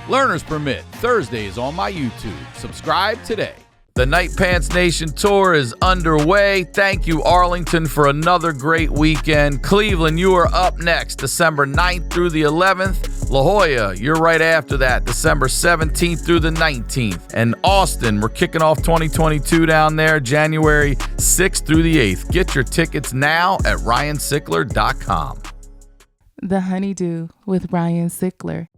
Learner's Permit, Thursdays on my YouTube. Subscribe today. The Night Pants Nation Tour is underway. Thank you, Arlington, for another great weekend. Cleveland, you are up next, December 9th through the 11th. La Jolla, you're right after that, December 17th through the 19th. And Austin, we're kicking off 2022 down there, January 6th through the 8th. Get your tickets now at RyanSickler.com. The HoneyDew with Ryan Sickler.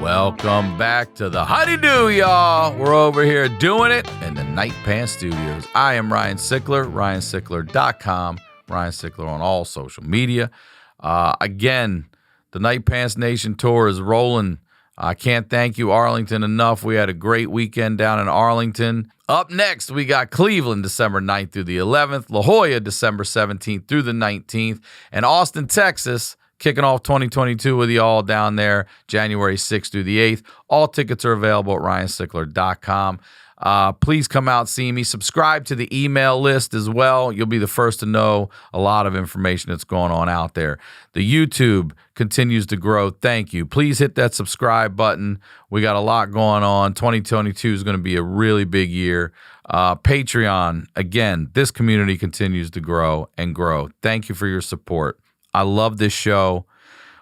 Welcome back to the HoneyDew, y'all. We're over here doing it in the Night Pants Studios. I am Ryan Sickler, RyanSickler.com, Ryan Sickler on all social media. Again, the Night Pants Nation Tour is rolling. I can't thank you, Arlington, enough. We had a great weekend down in Arlington. Up next, we got Cleveland, December 9th through the 11th, La Jolla, December 17th through the 19th, and Austin, Texas, kicking off 2022 with you all down there, January 6th through the 8th. All tickets are available at RyanSickler.com. Please come out, see me. Subscribe to the email list as well. You'll be the first to know a lot of information that's going on out there. The YouTube continues to grow. Thank you. Please hit that subscribe button. We got a lot going on. 2022 is going to be a really big year. Patreon, again, this community continues to grow and grow. Thank you for your support. I love this show.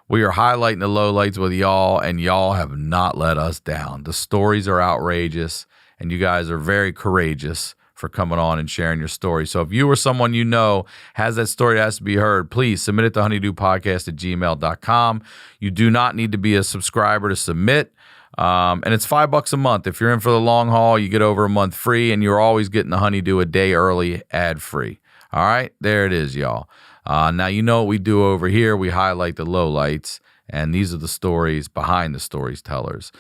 We are highlighting the lowlights with y'all, and y'all have not let us down. The stories are outrageous, and you guys are very courageous for coming on and sharing your story. So if you or someone you know has that story that has to be heard, please submit it to honeydewpodcast@gmail.com. You do not need to be a subscriber to submit. And it's $5 a month. If you're in for the long haul, you get over a month free, and you're always getting the HoneyDew a day early, ad-free. All right? There it is, y'all. Now, you know what we do over here. We highlight the lowlights, and these are the stories behind the stories tellers.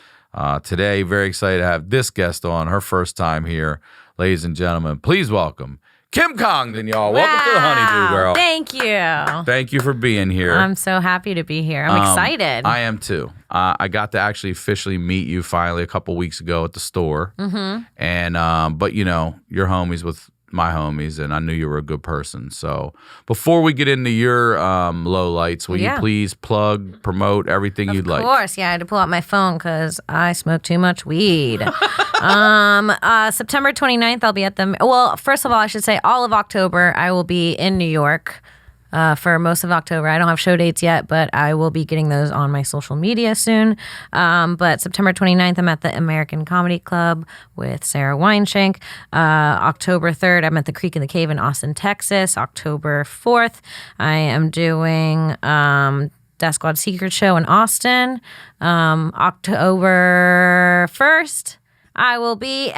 Today, very excited to have this guest on, her first time here. Ladies and gentlemen, please welcome Kim Congdon, y'all. Welcome to the HoneyDew, girl. Thank you. Thank you for being here. I'm so happy to be here. I'm excited. I am too. I got to actually officially meet you finally a couple weeks ago at the store. Mm-hmm. And but, you know, you're homies with my homies, and I knew you were a good person. So before we get into your lowlights, will you please plug, promote everything you'd like? Of course, yeah. I had to pull out my phone because I smoke too much weed. September 29th, I'll be at the... Well, first of all, I should say all of October, I will be in New York for most of October. I don't have show dates yet, but I will be getting those on my social media soon. But September 29th, I'm at the American Comedy Club with Sarah Weinshank. October 3rd, I'm at the Creek in the Cave in Austin, Texas. October 4th, I am doing Death Squad Secret Show in Austin. October 1st, I will be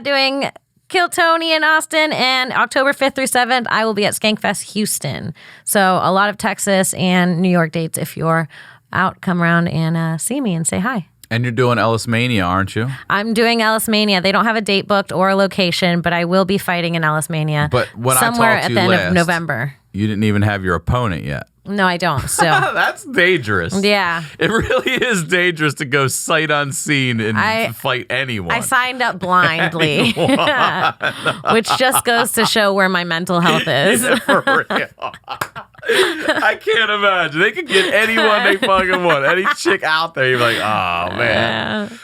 doing Kill Tony in Austin, and October 5th through 7th, I will be at Skankfest Houston. So a lot of Texas and New York dates. If you're out, come around and see me and say hi. And you're doing Ellis Mania, aren't you? I'm doing Ellis Mania. They don't have a date booked or a location, but I will be fighting in Ellis Mania but when somewhere I talked at to the you end of November. You didn't even have your opponent yet. No, I don't. So that's dangerous. Yeah. It really is dangerous to go sight unseen and fight anyone. I signed up blindly, which just goes to show where my mental health is. Yeah, for real. I can't imagine. They could get anyone they fucking want. Any chick out there, you're like, oh, man.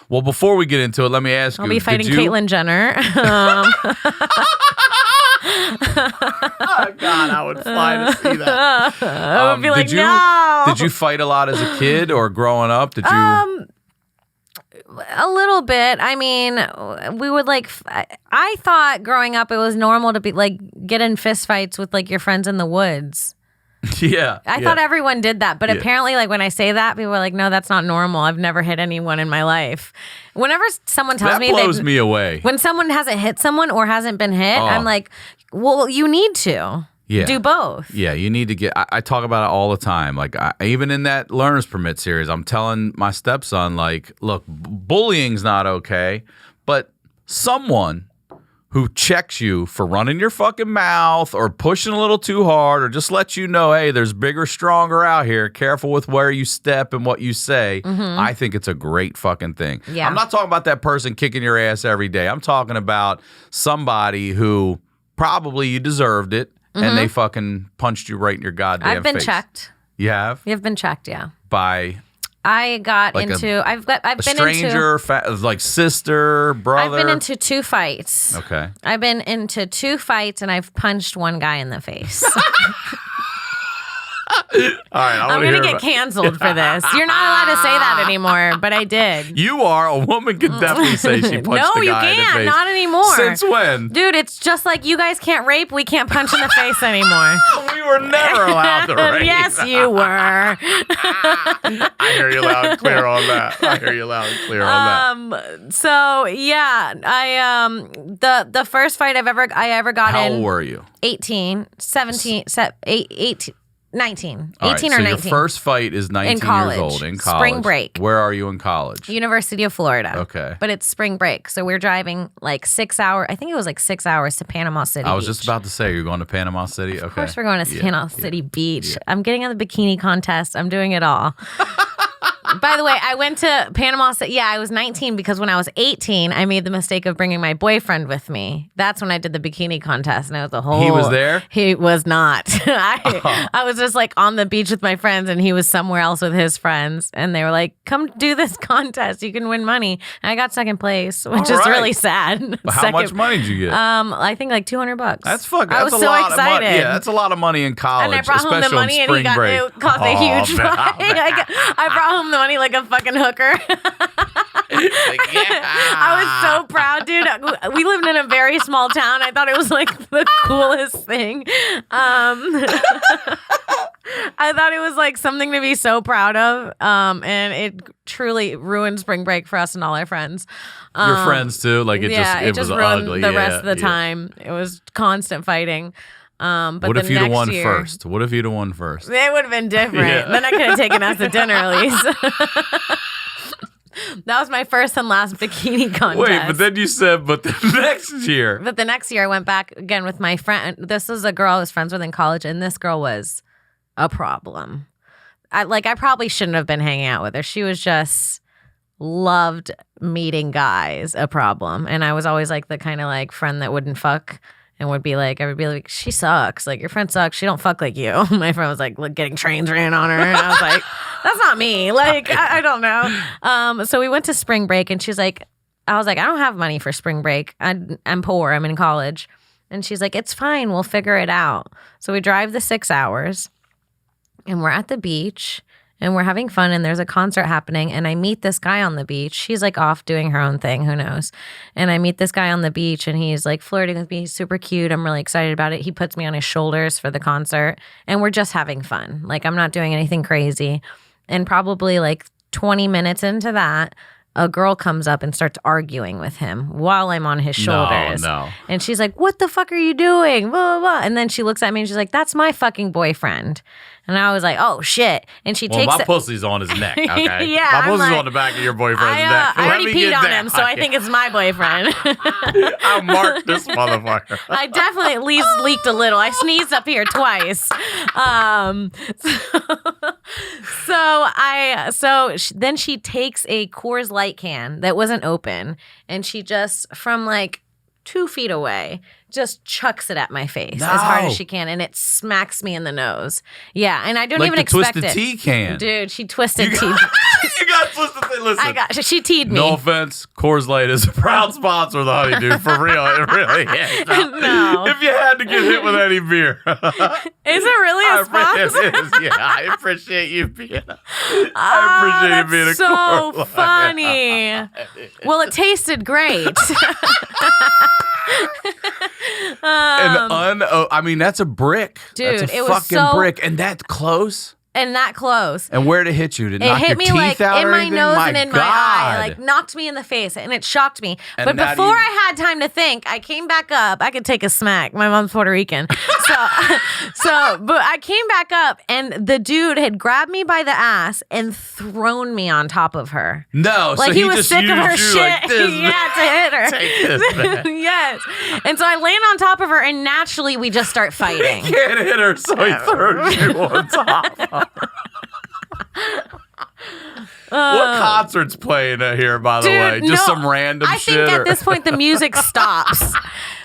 Well, before we get into it, let me ask you. I'll be fighting Caitlyn Jenner. Oh, God, I would fly to see that. I would be like, no. Did you fight a lot as a kid or growing up? Did you? A little bit. I mean, we would I thought growing up it was normal to be like get in fist fights with like your friends in the woods. Yeah. I thought everyone did that. But apparently, like, when I say that, people are like, no, that's not normal. I've never hit anyone in my life. Whenever someone tells me... That blows me away. When someone hasn't hit someone or hasn't been hit, I'm like, well, you need to. Yeah. Do both. Yeah, you need to get... I talk about it all the time. Like, even in that Learner's Permit series, I'm telling my stepson, like, look, bullying's not okay, but someone who checks you for running your fucking mouth or pushing a little too hard or just lets you know, hey, there's bigger, stronger out here. Careful with where you step and what you say. I think it's a great fucking thing. Yeah. I'm not talking about that person kicking your ass every day. I'm talking about somebody who probably you deserved it and they fucking punched you right in your goddamn face. I've been checked. You have? You've been checked, yeah. By... I got like into. I've been a stranger, like sister, brother. I've been into 2 fights. Okay. I've been into 2 fights, and I've punched one guy in the face. All right, I'm gonna get canceled for this. You're not allowed to say that anymore, but I did. You are. A woman can definitely say she punched No, the you guy in the can't. face. Not anymore. Since when? Dude, it's just like you guys can't rape. We can't punch in the face anymore. We were never allowed to rape. Yes, you were. I hear you loud and clear on that. I hear you loud and clear on that. So yeah, I the first fight I ever got How in. old were you? 18, 17, 18, 19. All 18 right, or so 19. your first fight is 19 In college. years old in college. Spring break. Where are you in college? University of Florida. Okay. But it's spring break. So we're driving like 6 hours. I think it was like 6 hours to Panama City I was Beach. just about to say, you're going to Panama City? Okay. Of course we're going to Panama City Beach. I'm getting on the bikini contest. I'm doing it all. By the way, I went to Panama City. Yeah, I was 19 because when I was 18, I made the mistake of bringing my boyfriend with me. That's when I did the bikini contest, and it was a whole... He was there? He was not. I was just like on the beach with my friends, and he was somewhere else with his friends, and they were like, come do this contest. You can win money. And I got second place, which is really sad. How much money did you get? I think like $200. That's fucking. I was that's a so lot excited. Of money. Yeah, that's a lot of money in college, And I brought home the especially money, on and he spring got break. it caused a huge fight. I brought home the money like a fucking hooker. I was so proud, dude. We lived in a very small town. I thought it was like the coolest thing. I thought it was like something to be so proud of. And it truly ruined spring break for us and all our friends. Your friends too, like it just was ruined ugly. the rest of the time. It was constant fighting. But what if you'd have won year, first? What if you'd have won first? It would have been different. Yeah. Then I could have taken us to dinner at least. That was my first and last bikini contest. Wait, but then you said, but the next year. But the next year I went back again with my friend. This was a girl I was friends with in college, and this girl was a problem. I probably shouldn't have been hanging out with her. She was just loved meeting guys, a problem. And I was always like the kind of like friend that wouldn't fuck. And I would be like, she sucks. Like, your friend sucks. She don't fuck like you. My friend was like getting trains ran on her. And I was like, that's not me. Like, I don't know. So we went to spring break, and she's like, I was like, I don't have money for spring break. I'm poor. I'm in college. And she's like, it's fine. We'll figure it out. So we drive the 6 hours, and we're at the beach. And we're having fun, and there's a concert happening, and I meet this guy on the beach. She's like off doing her own thing, who knows? And I meet this guy on the beach, and he's like flirting with me. He's super cute. I'm really excited about it. He puts me on his shoulders for the concert, and we're just having fun. Like, I'm not doing anything crazy. And probably like 20 minutes into that, a girl comes up and starts arguing with him while I'm on his shoulders. No. And she's like, what the fuck are you doing? Blah, blah, blah. And then she looks at me and she's like, that's my fucking boyfriend. And I was like, oh, shit. And she takes my pussy's on his neck, okay? Yeah, my I'm pussy's like, on the back of your boyfriend's neck. I Let already me peed get on that. him, so I think it's my boyfriend. I'll mark this motherfucker. I definitely at least leaked a little. I sneezed up here twice. Then she takes a Coors Light can that wasn't open, and she just, from like 2 feet away, just chucks it at my face as hard as she can, and it smacks me in the nose. Yeah, and I don't like even the expect Twisted it. Tea can. Dude, she twisted tea. You got Twisted Tea. Listen. She teed me. No offense, Coors Light is a proud sponsor of the HoneyDew. For real, it really is. No. If you had to get hit with any beer. Is it really a sponsor? It is, yeah. I appreciate you being a Coors so Light. funny. Well, it tasted great. I mean, that's a brick. Dude, that's a it was fucking so- brick. And that close? And that close. And where'd it hit you? Did it It knock hit your me teeth like out in or my anything? nose My and in God. my eye. Like knocked me in the face, and it shocked me. And but now before I had time to think, I came back up. I could take a smack. My mom's Puerto Rican. But I came back up and the dude had grabbed me by the ass and thrown me on top of her. No, like so he was just sick of her used you shit. like this. Yeah, to hit her. Take this back. Yes. And so I land on top of her and naturally we just start fighting. He can't hit her, so he throws you on top of her. What concert's playing here, by the way? Just some random shit? I think at this point the music stops.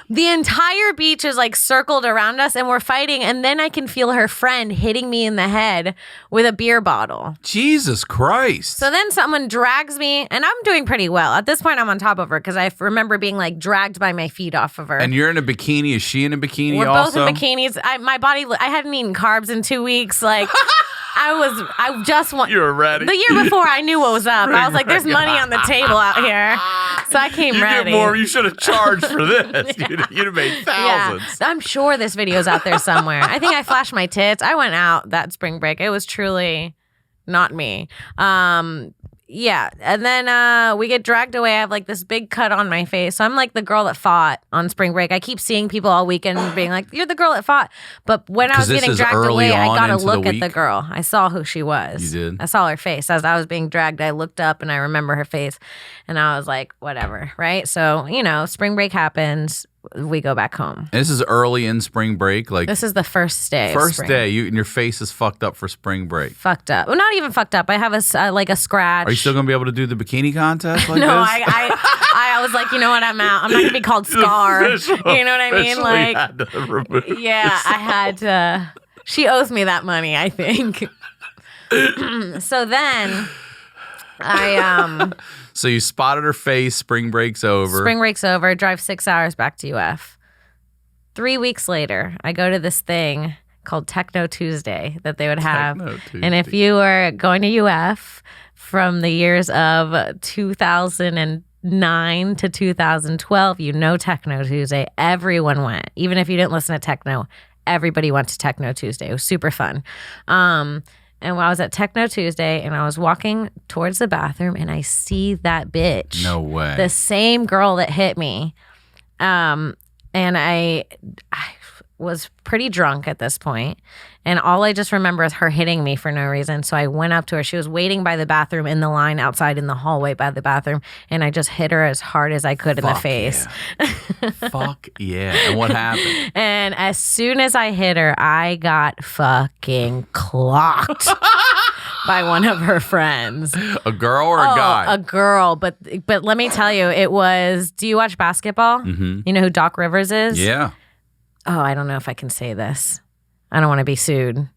The entire beach is like circled around us and we're fighting. And then I can feel her friend hitting me in the head with a beer bottle. Jesus Christ. So then someone drags me and I'm doing pretty well. At this point, I'm on top of her because I remember being like dragged by my feet off of her. And you're in a bikini. Is she in a bikini We're also? both in bikinis. I hadn't eaten carbs in 2 weeks. Like I just want. You were ready. The year before, I knew what was up. I was like, "There's money on the table out here," so I came ready. You should have charged for this. You'd have made thousands. Yeah, I'm sure this video's out there somewhere. I think I flashed my tits. I went out that spring break. It was truly not me. Yeah, and then we get dragged away. I have like this big cut on my face. So I'm like the girl that fought on spring break. I keep seeing people all weekend being like, "You're the girl that fought." But when I was getting dragged away, I got to look at the girl. I saw who she was. You did? I saw her face. As I was being dragged, I looked up and I remember her face. And I was like, whatever, right? So, spring break happens. We go back home. And this is early in spring break. Like this is the first day. First day, and your face is fucked up for spring break. Fucked up. Well, not even fucked up. I have a scratch. Are you still gonna be able to do the bikini contest like no, this? I was like, you know what? I'm out. I'm not gonna be called Scar. You know what I mean? Like, had to remove yeah, I had to. She owes me that money, I think. So then, So you spotted her face. Spring break's over. Spring break's over. Drive 6 hours back to UF. 3 weeks later, I go to this thing called Techno Tuesday that they would have. And if you were going to UF from the years of 2009 to 2012, Techno Tuesday. Everyone went. Even if you didn't listen to techno, everybody went to Techno Tuesday. It was super fun. And when I was at Techno Tuesday and I was walking towards the bathroom and I see that bitch. No way. The same girl that hit me. And I was pretty drunk at this point. And all I just remember is her hitting me for no reason. So I went up to her. She was waiting by the bathroom in the line outside in the hallway by the bathroom. And I just hit her as hard as I could in the face. Yeah. Fuck yeah. And what happened? And as soon as I hit her, I got fucking clocked by one of her friends. A girl or a guy? A girl. But let me tell you, it was, do you watch basketball? Mm-hmm. You know who Doc Rivers is? Yeah. Oh, I don't know if I can say this. I don't want to be sued.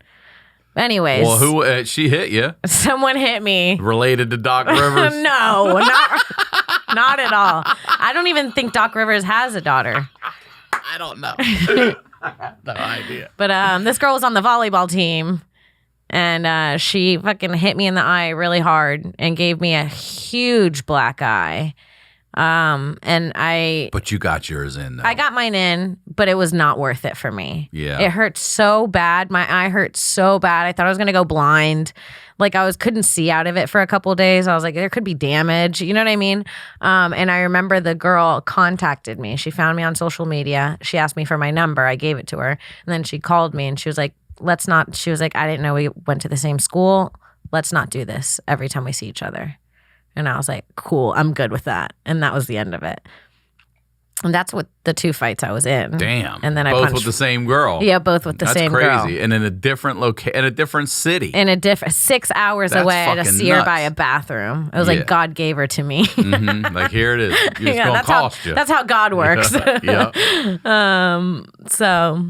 Anyways. Well, who she hit you? Someone hit me. Related to Doc Rivers? No, not at all. I don't even think Doc Rivers has a daughter. I don't know. I have no idea. But this girl was on the volleyball team. And she fucking hit me in the eye really hard and gave me a huge black eye. But you got yours in though. I got mine in, but it was not worth it for me. Yeah. It hurt so bad. My eye hurt so bad. I thought I was going to go blind. Like couldn't see out of it for a couple of days. I was like, there could be damage. You know what I mean? And I remember the girl contacted me. She found me on social media. She asked me for my number. I gave it to her. And then she called me and she was like, she was like, I didn't know we went to the same school. Let's not do this every time we see each other. And I was like, cool, I'm good with that. And that was the end of it. And that's what the 2 fights I was in. Damn. And then I both punched. With the same girl. Yeah, both with the same girl. That's crazy. And in a different in a different city. In a different 6 hours That's away, I had to fucking see her nuts. by a bathroom. It was like God gave her to me. Mm-hmm. Like here it is. It's gonna cost you. That's how God works. Yeah. So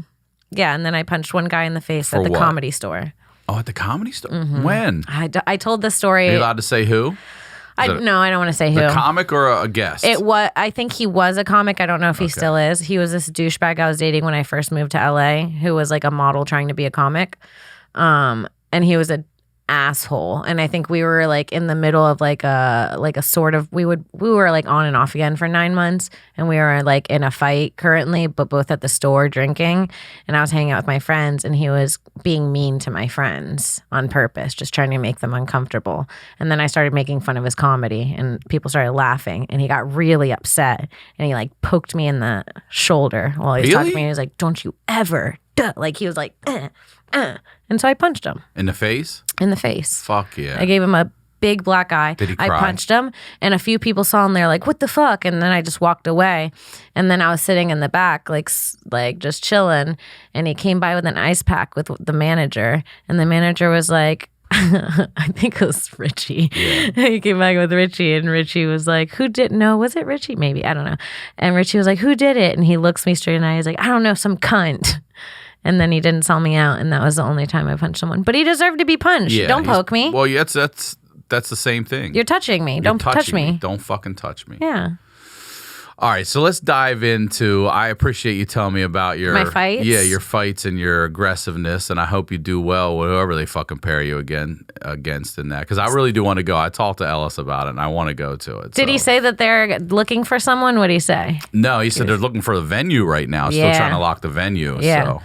yeah, and then I punched one guy in the face at the comedy store. Oh, at the comedy store? Mm-hmm. When? I told the story. Are you allowed to say who? No, I don't want to say who. A comic or a guest? I think he was a comic. I don't know if he still is. He was this douchebag I was dating when I first moved to LA, who was like a model trying to be a comic. And he was an asshole. And I think we were like in the middle of like a sort of, we were like on and off again for 9 months. And we were like in a fight currently, but both at the store drinking. And I was hanging out with my friends and he was being mean to my friends on purpose, just trying to make them uncomfortable. And then I started making fun of his comedy and people started laughing and he got really upset and he like poked me in the shoulder while he was talking to me. He was like, don't you ever duh. Like he was like, and so I punched him In the face? in the face. Fuck yeah. I gave him a big black eye. Did he I cry? punched him, and a few people saw him there like, what the fuck? And then I just walked away. And then I was sitting in the back, like just chilling. And he came by with an ice pack with the manager. And the manager was like, I think it was Richie. Yeah. He came back with Richie, and Richie was like, who did? No, was it Richie? Maybe. I don't know. And Richie was like, who did it? And he looks me straight in the eye. He's like, I don't know, some cunt. And then he didn't sell me out, and that was the only time I punched someone. But he deserved to be punched. Yeah, Don't poke me. Well, yeah, that's the same thing. You're touching me. Don't touch touching me. Don't fucking touch me. Yeah. All right, so let's dive into. I appreciate you telling me about your My fights? Yeah, your fights and your aggressiveness, and I hope you do well with whoever they fucking pair you against in that. Because I really do want to go. I talked to Ellis about it, and I want to go to it. Did he say that they're looking for someone? What did he say? No, he said they're looking for the venue right now. Still Yeah. trying to lock the venue. Yeah. So.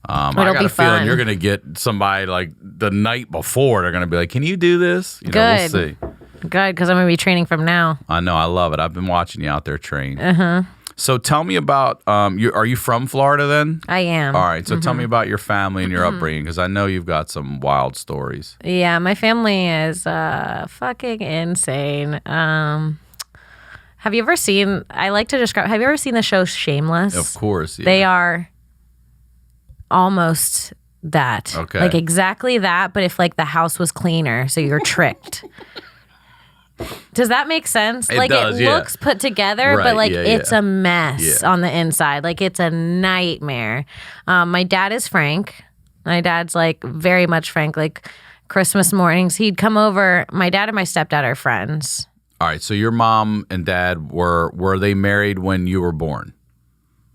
I It'll got be a feeling fun. you're going to get somebody like the night before. They're going to be like, can you do this? You know, Good. we'll see. Good, because I'm going to be training from now. I know. I love it. I've been watching you out there train. Uh-huh. So tell me about, are you from Florida then? I am. All right. So tell me about your family and your upbringing, because I know you've got some wild stories. Yeah, my family is fucking insane. Have you ever seen, I like to describe, have you ever seen the show Shameless? Of course. Yeah. They are almost that. Okay. Like exactly that, but if like the house was cleaner, so you're tricked. Does that make sense? It like does, it yeah. looks put together, Right, but like yeah, it's yeah. a mess Yeah. on the inside. Like it's a nightmare. My dad is Frank. My dad's like very much Frank. Like Christmas mornings, he'd come over. My dad and my stepdad are friends. All right. So your mom and dad were they married when you were born?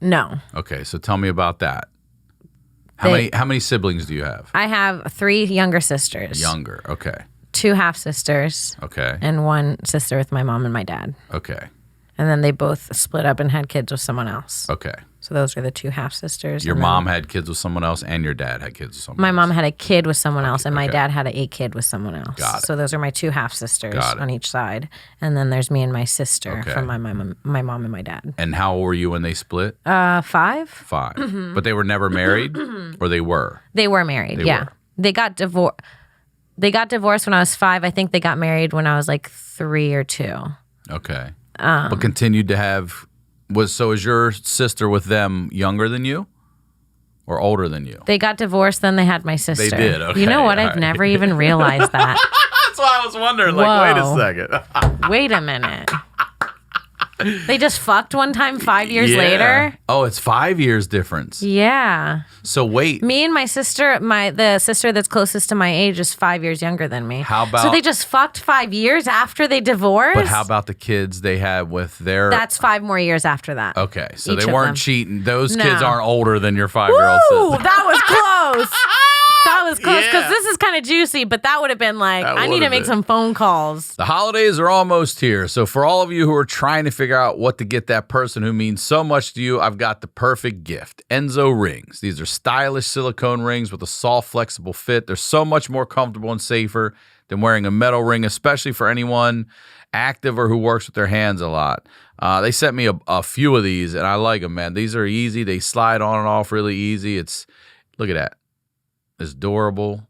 No. Okay. So tell me about that. How many siblings do you have? I have 3 younger sisters. Younger. Okay. 2 half sisters. Okay. And 1 sister with my mom and my dad. Okay. And then they both split up and had kids with someone else. Okay. So those are the 2 half sisters. Your And then mom had kids with someone else, and your dad had kids with someone my else. mom had a kid with someone else, and my okay. dad had a kid with someone else. Got it. So those are my 2 half sisters Got it. on each side. And then there's me and my sister Okay. from my mom and my dad. And how old were you when they split? 5? 5. Mm-hmm. But they were never married, or they were? They were married. They yeah. were. They got divorced. They got divorced when I was 5. I think they got married when I was like 3 or 2. Okay. But continued to have is your sister with them younger than you, or older than you? They got divorced, then they had my sister. They did. Okay. You know what? All I've right. never even realized that. That's why I was wondering. Like, wait a Whoa. second. Wait a minute. They just fucked one time 5 years Yeah. later? Oh, it's 5 years difference. Yeah. So wait. Me and my sister, the sister that's closest to my age is 5 years younger than me. How about- So they just fucked 5 years after they divorced? But how about the kids they had with their? That's 5 more years after that. Okay, so Each they of weren't them. cheating. Those No. kids aren't older than your 5-year-old Ooh, sister. that was close. That was close because Yeah. this is kind of juicy, but that would have been like, That I need to would've make been. some phone calls. The holidays are almost here, so for all of you who are trying to figure out what to get that person who means so much to you, I've got the perfect gift. Enso Rings. These are stylish silicone rings with a soft, flexible fit. They're so much more comfortable and safer than wearing a metal ring, especially for anyone active or who works with their hands a lot. They sent me a few of these, and I like them, man. These are easy. They slide on and off really easy. Look at that. It's durable.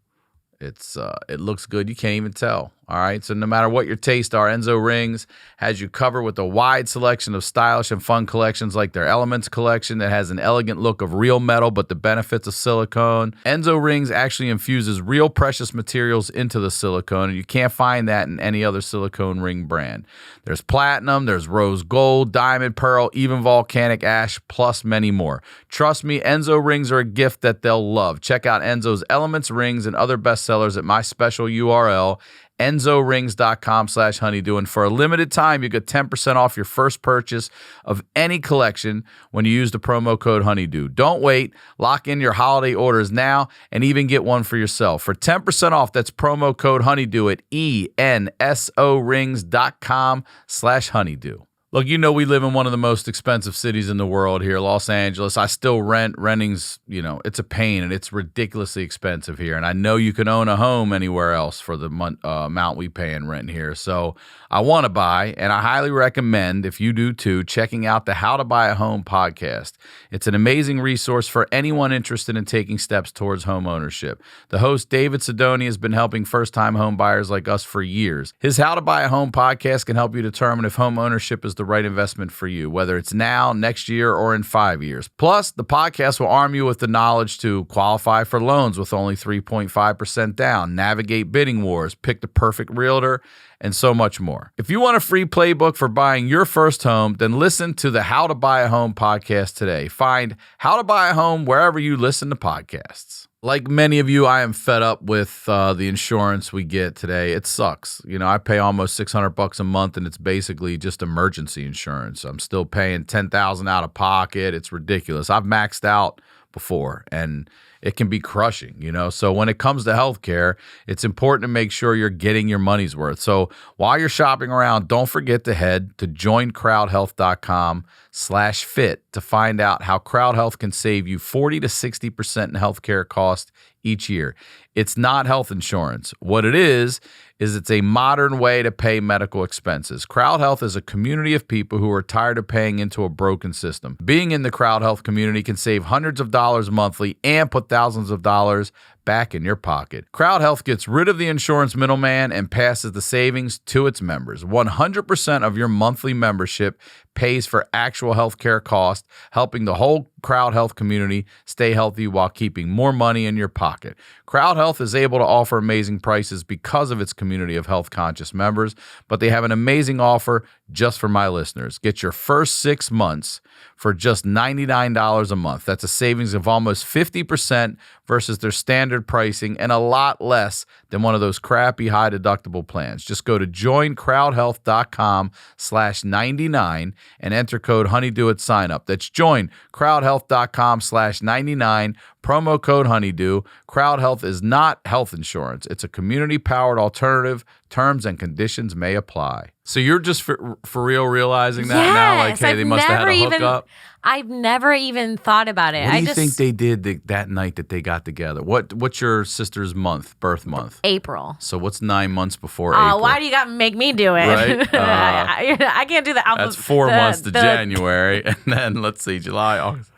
It looks good. You can't even tell. All right. So no matter what your taste are, Enso Rings has you covered with a wide selection of stylish and fun collections like their Elements collection that has an elegant look of real metal but the benefits of silicone. Enso Rings actually infuses real precious materials into the silicone, and you can't find that in any other silicone ring brand. There's platinum, there's rose gold, diamond, pearl, even volcanic ash, plus many more. Trust me, Enso Rings are a gift that they'll love. Check out Enso's Elements rings and other bestsellers at my special URL, enzorings.com/honeydew. And for a limited time, you get 10% off your first purchase of any collection when you use the promo code honeydew. Don't wait. Lock in your holiday orders now and even get one for yourself. For 10% off, that's promo code honeydew at ensorings.com/honeydew. Look, you know we live in one of the most expensive cities in the world here, Los Angeles. I still rent. Renting's, it's a pain, and it's ridiculously expensive here. And I know you can own a home anywhere else for the amount we pay in rent here. So I want to buy, and I highly recommend, if you do too, checking out the How to Buy a Home podcast. It's an amazing resource for anyone interested in taking steps towards home ownership. The host, David Sidoni, has been helping first-time home buyers like us for years. His How to Buy a Home podcast can help you determine if home ownership is the right investment for you, whether it's now, next year, or in 5 years. Plus, the podcast will arm you with the knowledge to qualify for loans with only 3.5% down, navigate bidding wars, pick the perfect realtor, and so much more. If you want a free playbook for buying your first home, then listen to the How to Buy a Home podcast today. Find How to Buy a Home wherever you listen to podcasts. Like many of you, I am fed up with the insurance we get today. It sucks. I pay almost $600 a month, and it's basically just emergency insurance. I'm still paying $10,000 out of pocket. It's ridiculous. I've maxed out before, and it can be crushing, So when it comes to healthcare, it's important to make sure you're getting your money's worth. So while you're shopping around, don't forget to head to joincrowdhealth.com/fit to find out how CrowdHealth can save you 40 to 60% in healthcare costs each year. It's not health insurance. What it is it's a modern way to pay medical expenses. CrowdHealth is a community of people who are tired of paying into a broken system. Being in the CrowdHealth community can save hundreds of dollars monthly and put thousands of dollars back in your pocket. CrowdHealth gets rid of the insurance middleman and passes the savings to its members. 100% of your monthly membership pays for actual healthcare costs, helping the whole CrowdHealth community stay healthy while keeping more money in your pocket. CrowdHealth is able to offer amazing prices because of its community of health-conscious members, but they have an amazing offer just for my listeners. Get your first 6 months for just $99 a month. That's a savings of almost 50% versus their standard pricing and a lot less than one of those crappy high-deductible plans. Just go to joincrowdhealth.com/99 and enter code HoneyDew at sign-up. That's joincrowdhealth.com/99, promo code HoneyDew. CrowdHealth is not health insurance. It's a community-powered alternative. Terms and conditions may apply. So you're just for real realizing that now? Like, hey, they must have had a hookup? I've never even thought about it. What do you think they did that night that they got together? What's your sister's birth month? April. So what's 9 months before April? Why do you got to make me do it? Right? I can't do the alphabet. That's 4 months to January. And then, let's see, July, August.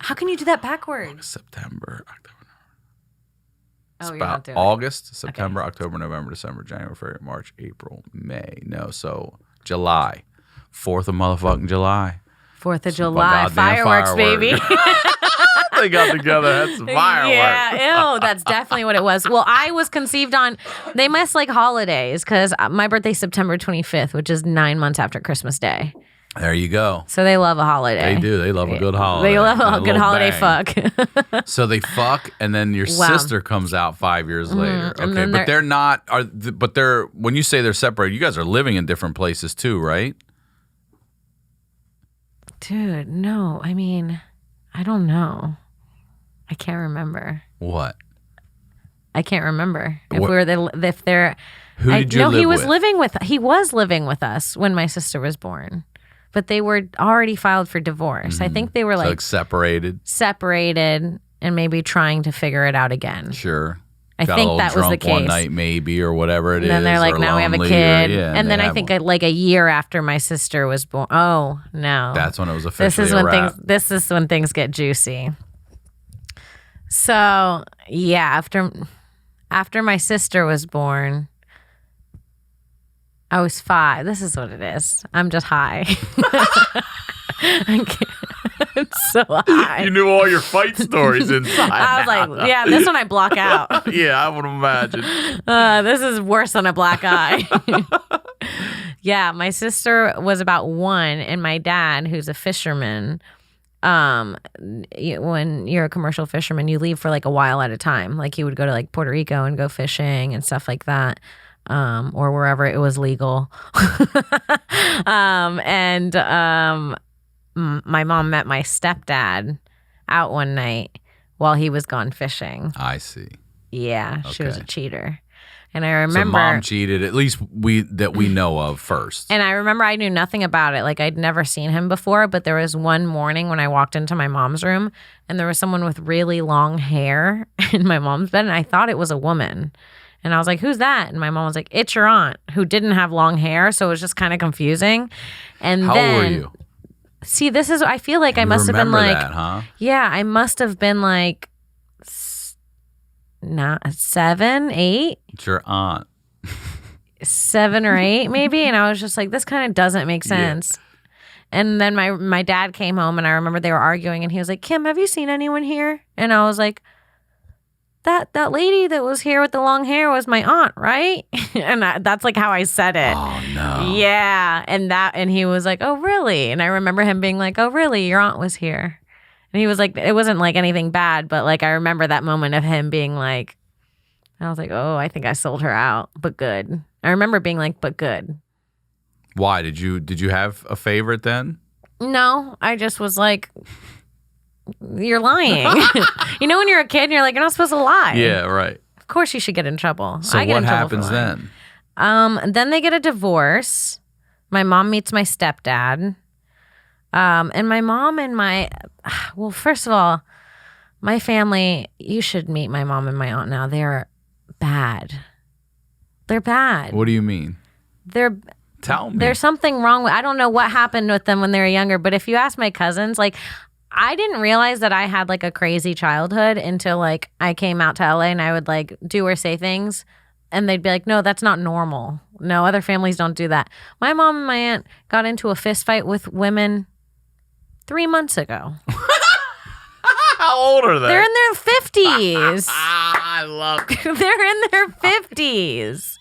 How can you do that backwards? September, October. Oh, it's you're not about doing August, September, October, November, December, January, February, March, April, May. No, so July. 4th of motherfucking July. 4th of July. Fireworks, baby. They got together, had some fireworks. Yeah, ew, that's definitely what it was. Well, I was conceived on, they must like holidays because my birthday's September 25th, which is 9 months after Christmas Day. There you go. So they love a holiday. They do. They love a good holiday. They love a good holiday fuck. So they fuck, and then your sister comes out 5 years later. Okay, but they're not. But they're when you say they're separated, you guys are living in different places too, right? Dude, no. I mean, I don't know. I can't remember. What? I can't remember if they're. Who did you live with? He was living with us when my sister was born. But they were already filed for divorce. I think they were like separated and maybe trying to figure it out again. Sure. I think that was the case. One night maybe or whatever it is. And then they're like, now we have a kid. And then I think like a year after my sister was born. Oh, no. That's when it was officially This is when things get juicy. So, yeah, after my sister was born, I was 5. This is what it is. I'm just high. I'm so high. You knew all your fight stories inside. I was like, yeah, this one I block out. Yeah, I would imagine. This is worse than a black eye. Yeah, my sister was about 1, and my dad, who's a fisherman, when you're a commercial fisherman, you leave for like a while at a time. Like he would go to like Puerto Rico and go fishing and stuff like that. Or wherever it was legal. My mom met my stepdad out one night while he was gone fishing. I see. Yeah, Okay. She was a cheater. And I So remember mom cheated, at least we know of first. And I remember I knew nothing about it. Like I'd never seen him before, but there was one morning when I walked into my mom's room and there was someone with really long hair in my mom's bed and I thought it was a woman. And I was like, who's that? And my mom was like, it's your aunt who didn't have long hair. So it was just kind of confusing. And How then, old were you? See, I feel like I must have been remember like, that, huh? yeah, I must have been like not 7, 8. It's your aunt. 7 or 8 maybe. And I was just like, this kind of doesn't make sense. And then my dad came home and I remember they were arguing and he was like, Kim, have you seen anyone here? And I was like, that lady that was here with the long hair was my aunt, right? And that's like how I said it. Oh no. Yeah. And he was like, oh really? And I remember him being like, oh really? Your aunt was here. And he was like, it wasn't like anything bad, but like I remember that moment of him being like, I was like, oh, I think I sold her out, but good. I remember being like, but good. Why did you have a favorite then? No, I just was like, you're lying. You know when you're a kid and you're like, you're not supposed to lie. Yeah, right. Of course you should get in trouble. So I get what in trouble happens for lying. then? Then they get a divorce. My mom meets my stepdad. And my mom and well, first of all, my family, you should meet my mom and my aunt now. They're bad. They're bad. What do you mean? Tell me. There's something wrong I don't know what happened with them when they were younger, but if you ask my cousins, like I didn't realize that I had like a crazy childhood until like I came out to LA and I would like do or say things and they'd be like, no, that's not normal. No, other families don't do that. My mom and my aunt got into a fist fight with women 3 months ago. How old are they? They're in their 50s. I love it. They're in their 50s.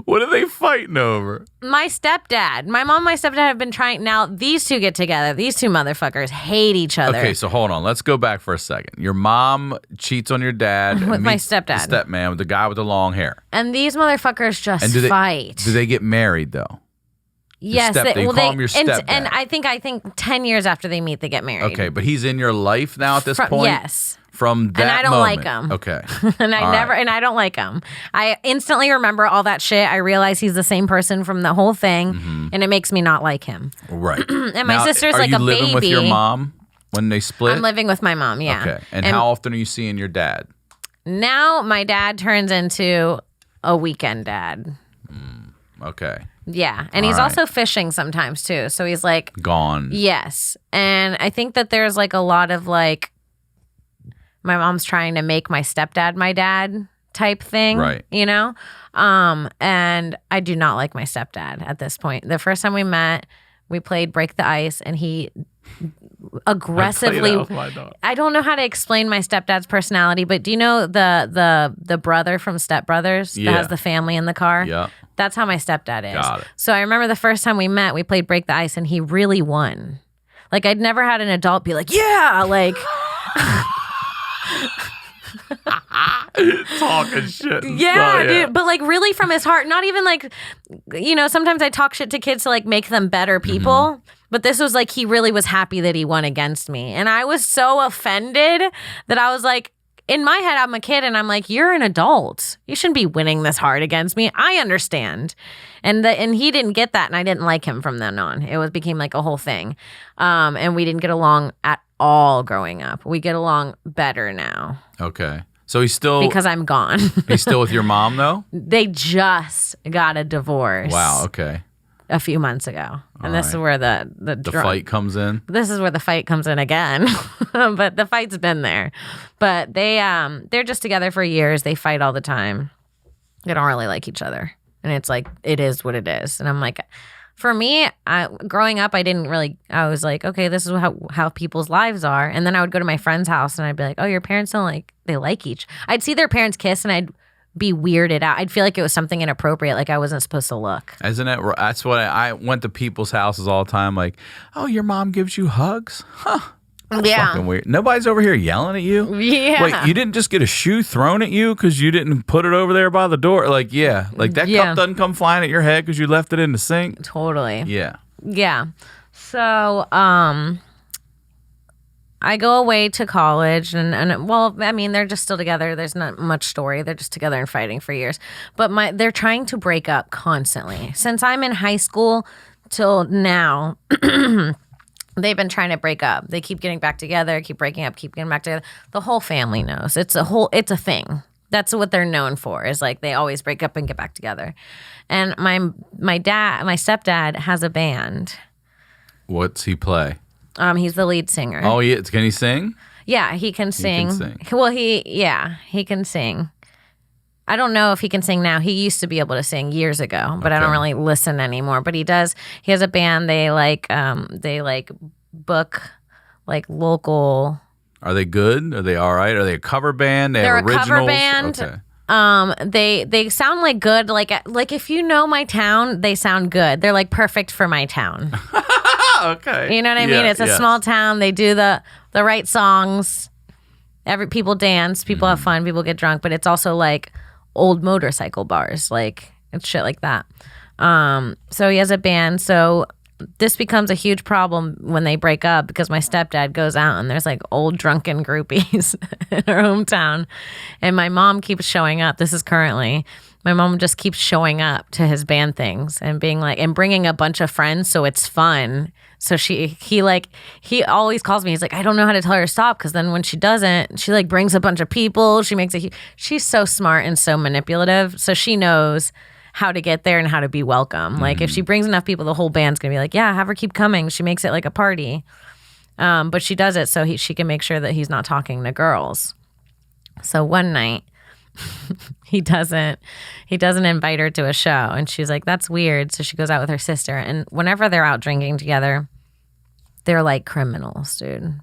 What are they fighting over? My stepdad. My mom and my stepdad have been trying. Now, these two get together. These two motherfuckers hate each other. Okay, so hold on. Let's go back for a second. Your mom cheats on your dad. With and my meets stepdad. The stepman, with the guy with the long hair. And these motherfuckers just And fight. Do they get married, though? Yes. You call him your stepdad. And I think 10 years after they meet, they get married. Okay, but he's in your life now at this point? Yes. From that And I don't moment. like him. Okay. And I don't like him. I instantly remember all that shit. I realize he's the same person from the whole thing, and it makes me not like him. Right. And my sister's like a baby. Are you living with your mom when they split? I'm living with my mom, yeah. Okay. And how often are you seeing your dad? Now my dad turns into a weekend dad. Okay. Yeah. And he's also fishing sometimes too. So he's like Gone. Yes. And I think that there's like a lot of like my mom's trying to make my stepdad my dad type thing. Right. You know? And I do not like my stepdad at this point. The first time we met, we played Break the Ice and he aggressively I don't know how to explain my stepdad's personality, but do you know the brother from Step Brothers that has the family in the car? Yeah. That's how my stepdad is. Got it. So I remember the first time we met, we played Break the Ice and he really won. Like I'd never had an adult be like, yeah, like talking shit. Yeah, dude. But like really from his heart, not even like, you know, sometimes I talk shit to kids to like make them better people. But this was like, he really was happy that he won against me. And I was so offended that I was like, in my head, I'm a kid and I'm like, you're an adult. You shouldn't be winning this hard against me. I understand. And he didn't get that. And I didn't like him from then on. It became like a whole thing. And we didn't get along at all growing up. We get along better now. Okay. So he's still... Because I'm gone. He's still with your mom, though? They just got a divorce. Wow, okay. A few months ago. And this is where the fight comes in? This is where the fight comes in again. But the fight's been there. But they're just together for years. They fight all the time. They don't really like each other. And it's like, it is what it is. And I'm like... For me, growing up, I was like, okay, this is how people's lives are. And then I would go to my friend's house and I'd be like, oh, your parents they like each. I'd see their parents kiss and I'd be weirded out. I'd feel like it was something inappropriate, like I wasn't supposed to look. Isn't it? That's what I went to people's houses all the time, like, oh, your mom gives you hugs? Huh. That's fucking weird. Nobody's over here yelling at you? Yeah. Wait, you didn't just get a shoe thrown at you because you didn't put it over there by the door? Like, yeah. Like, that cup doesn't come flying at your head because you left it in the sink? Totally. Yeah. Yeah. So, I go away to college and well, I mean, they're just still together. There's not much story. They're just together and fighting for years. But they're trying to break up constantly. Since I'm in high school till now, they've been trying to break up. They keep getting back together, keep breaking up, keep getting back together. The whole family knows. It's a thing. That's what they're known for, is like they always break up and get back together. And my stepdad has a band. What's he play? He's the lead singer. Oh, yeah. Can he sing? Yeah, he can sing. Well, he can sing. I don't know if he can sing now. He used to be able to sing years ago, but I don't really listen anymore. But he does. He has a band. They book like local. Are they good? Are they all right? Are they a cover band? They're have a originals? cover band. Okay. They sound like good. Like if you know my town, they sound good. They're like perfect for my town. Okay. You know what I mean? It's a small town. They do the right songs. People dance, people have fun, people get drunk, but it's also like old motorcycle bars, like it's shit like that. So he has a band. So this becomes a huge problem when they break up, because my stepdad goes out and there's like old drunken groupies in our hometown, and my mom keeps showing up. This is currently. My mom just keeps showing up to his band things and being like, and bringing a bunch of friends, so it's fun. So he always calls me. He's like, I don't know how to tell her to stop, because then when she doesn't, she like brings a bunch of people. She's so smart and so manipulative. So she knows how to get there and how to be welcome. Like if she brings enough people, the whole band's gonna be like, yeah, have her keep coming. She makes it like a party. But she does it so she can make sure that he's not talking to girls. So one night, he doesn't invite her to a show, and she's like, that's weird. So she goes out with her sister, and whenever they're out drinking together, they're like criminals, dude.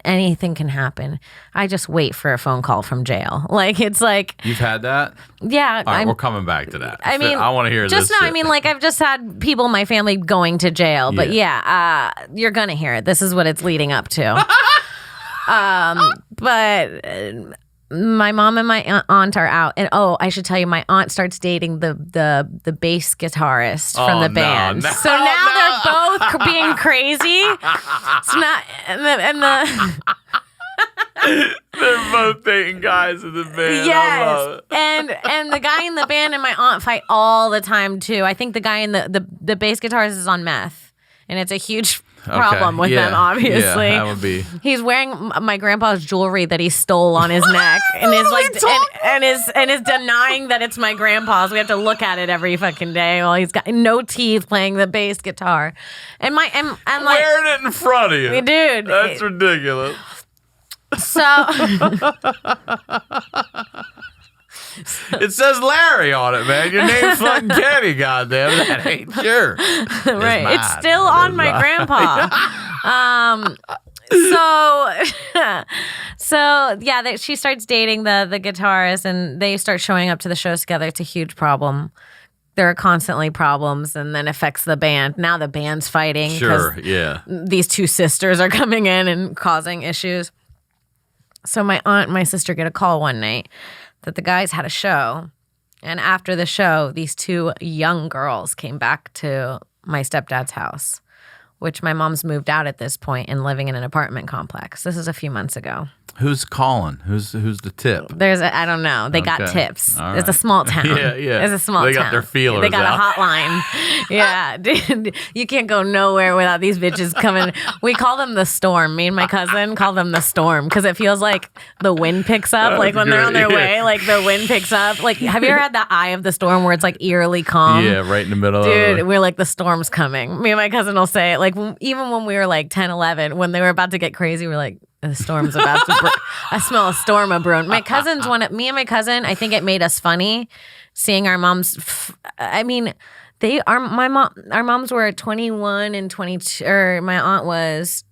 Anything can happen. I just wait for a phone call from jail. Like, it's like, you've had that? Yeah. All right, we're coming back to that. I mean, I want to hear just this. I mean, like, I've just had people in my family going to jail, but you're gonna hear it. This is what it's leading up to. But my mom and my aunt are out, and I should tell you, my aunt starts dating the bass guitarist from the band. So now they're both being crazy. It's not, and the they're both dating guys in the band. Yes, and the guy in the band and my aunt fight all the time too. I think the guy in the bass guitarist is on meth, and it's a huge problem with them, obviously. Yeah, that would be. He's wearing my grandpa's jewelry that he stole on his neck, and is like, and is denying that it's my grandpa's. We have to look at it every fucking day while he's got no teeth playing the bass guitar, and I'm like wearing it in front of you, dude. That's ridiculous. So. It says Larry on it, man. Your name's fucking Kenny, goddamn. That ain't sure. Right. It's still on my grandpa. So yeah, she starts dating the guitarist, and they start showing up to the shows together. It's a huge problem. There are constantly problems, and then affects the band. Now the band's fighting. Sure, yeah. These two sisters are coming in and causing issues. So my aunt and my sister get a call one night that the guys had a show, and after the show, these two young girls came back to my stepdad's house, which my mom's moved out at this point and living in an apartment complex. This is a few months ago. Who's calling? Who's the tip? I don't know. They got tips. Right. It's a small town. Yeah. It's a small town. They got their feelers They got out. a hotline. Yeah, dude. You can't go nowhere without these bitches coming. We call them the storm. Me and my cousin call them the storm, because it feels like the wind picks up. Like when they're on their way, like the wind picks up. Like, have you ever had the eye of the storm where it's like eerily calm? Yeah, right in the middle Dude, of it. we're like, the storm's coming. Me and my cousin will say it. Like, even when we were like 10, 11, when they were about to get crazy, we're like, the storm's about to I smell a storm of brewing. Me and my cousin, I think it made us funny seeing our moms. I mean, our moms were 21 and 22, or my aunt was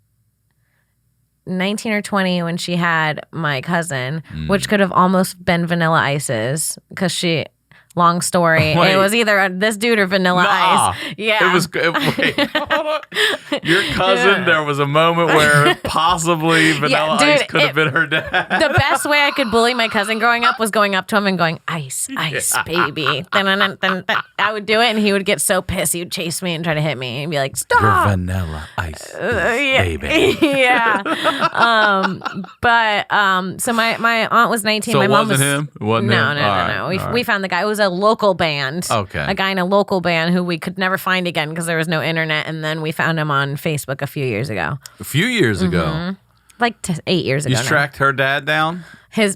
19 or 20 when she had my cousin, which could have almost been Vanilla Ice's, because she Long story. Wait. It was either this dude or Vanilla Nah. Ice. Yeah. It was. Wait, hold on. Your cousin. There was a moment where possibly Vanilla Ice could have been her dad. The best way I could bully my cousin growing up was going up to him and going, "Ice, ice, baby." I would do it, and he would get so pissed. He would chase me and try to hit me, and be like, "Stop!" Your Vanilla Ice, baby. Yeah. So my aunt was 19. So my it mom wasn't was him? It wasn't no, him? no, All no, right, no. all We found the guy. It was a local band. Okay. A guy in a local band who we could never find again because there was no internet. And then we found him on Facebook a few years ago. A few years ago. Like 8 years ago. You now. tracked her dad down?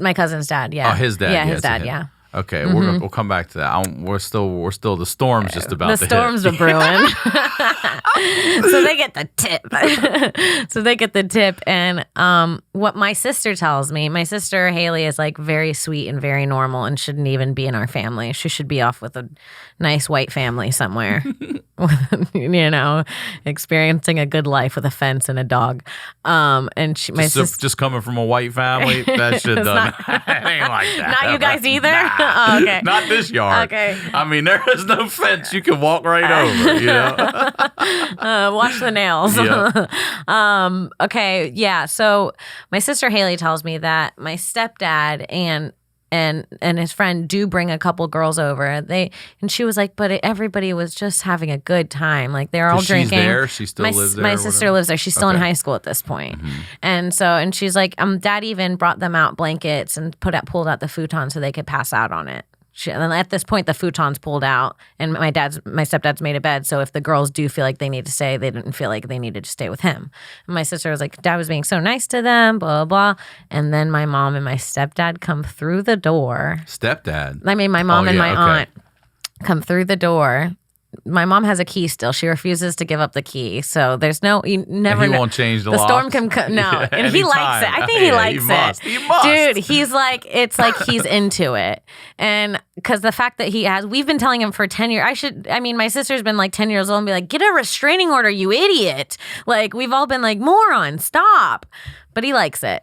My cousin's dad, yeah. Oh, his dad. Yeah, his yes, dad, him. yeah. Okay, we'll come back to that. We're still the storm's just about The to storms hit. are brewing. So they get the tip. And what my sister tells me, my sister Haley is like very sweet and very normal and shouldn't even be in our family. She should be off with a nice white family somewhere, experiencing a good life with a fence and a dog. And my sister Just coming from a white family, that shit doesn't. It ain't like that. Not you guys either? Nah. Oh, okay. Not this yard. Okay. I mean, there is no fence. You can walk right over, Wash the nails. Yeah. Okay. Yeah. So my sister Haley tells me that my stepdad and his friend do bring a couple girls over. And she was like, but everybody was just having a good time. Like they're all drinking. She's there. She still lives there. My sister lives there. She's still in Okay. high school at this point. And she's like, Dad even brought them out blankets and pulled out the futon so they could pass out on it. And at this point, the futon's pulled out, and my stepdad's made a bed. So if the girls do feel like they need to stay, they didn't feel like they needed to stay with him. And my sister was like, Dad was being so nice to them, blah, blah, blah. And then my mom and my stepdad come through the door. Stepdad. I mean, my mom and my okay. aunt come through the door. My mom has a key still. She refuses to give up the key. So there's you never And he know. won't change the The storm locks? can come. No. Yeah, And he likes it. I think he Yeah, likes he must. it. He must. Dude, he's like, it's like he's into it. And because the fact that we've been telling him for 10 years, my sister's been like 10 years old and be like, get a restraining order, you idiot. Like, we've all been like, moron, stop. But he likes it.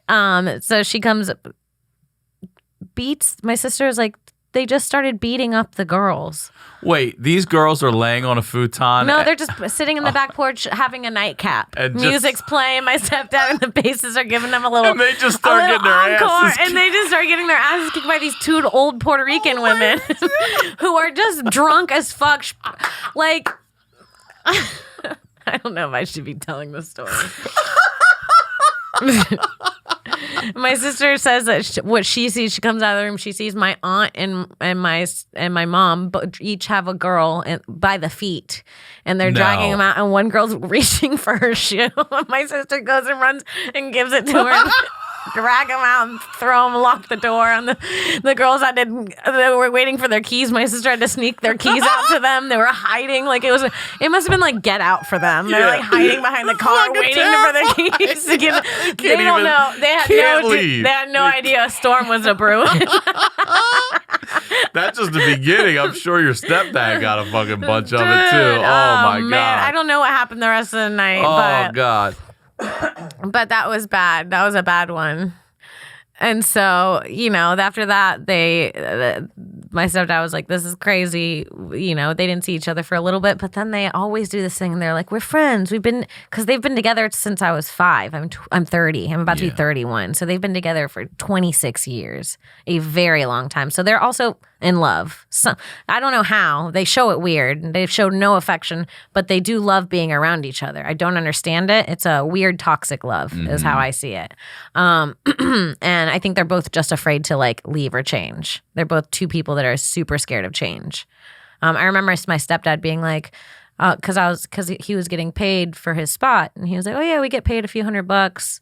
So she comes, my sister's like, they just started beating up the girls. Wait, these girls are laying on a futon? No, they're just sitting in the back porch having a nightcap. And Music's playing. My stepdad and the basses are giving them a little. And they just start getting their asses kicked. And they just start getting their asses kicked by these two old Puerto Rican women who are just drunk as fuck. Like, I don't know if I should be telling this story. My sister says that what she sees, she comes out of the room, she sees my aunt and my mom each have a girl by the feet, and they're dragging them out, and one girl's reaching for her shoe. My sister goes and runs and gives it to her. And drag them out and throw them, lock the door. And the girls they were waiting for their keys. My sister had to sneak their keys out to them. They were hiding. Like it must have been like Get Out for them. They're like hiding behind the car waiting for their keys to give. They don't know. They had no idea a storm was a brewing. That's just the beginning. I'm sure your stepdad got a fucking bunch of it too. Oh my man. God. I don't know what happened the rest of the night. Oh God. But that was bad. That was a bad one. And so, after that, my stepdad was like, this is crazy. They didn't see each other for a little bit, but then they always do this thing. And they're like, we're friends. Because they've been together since I was 5. I'm 30. I'm about to be 31. So they've been together for 26 years, a very long time. So they're also in love. So I don't know how. They show it weird. They've showed no affection, but they do love being around each other. I don't understand it. It's a weird toxic love is how I see it. And I think they're both just afraid to like leave or change. They're both two people that are super scared of change. I remember my stepdad being like, because he was getting paid for his spot, and he was like, oh yeah, we get paid a few $100.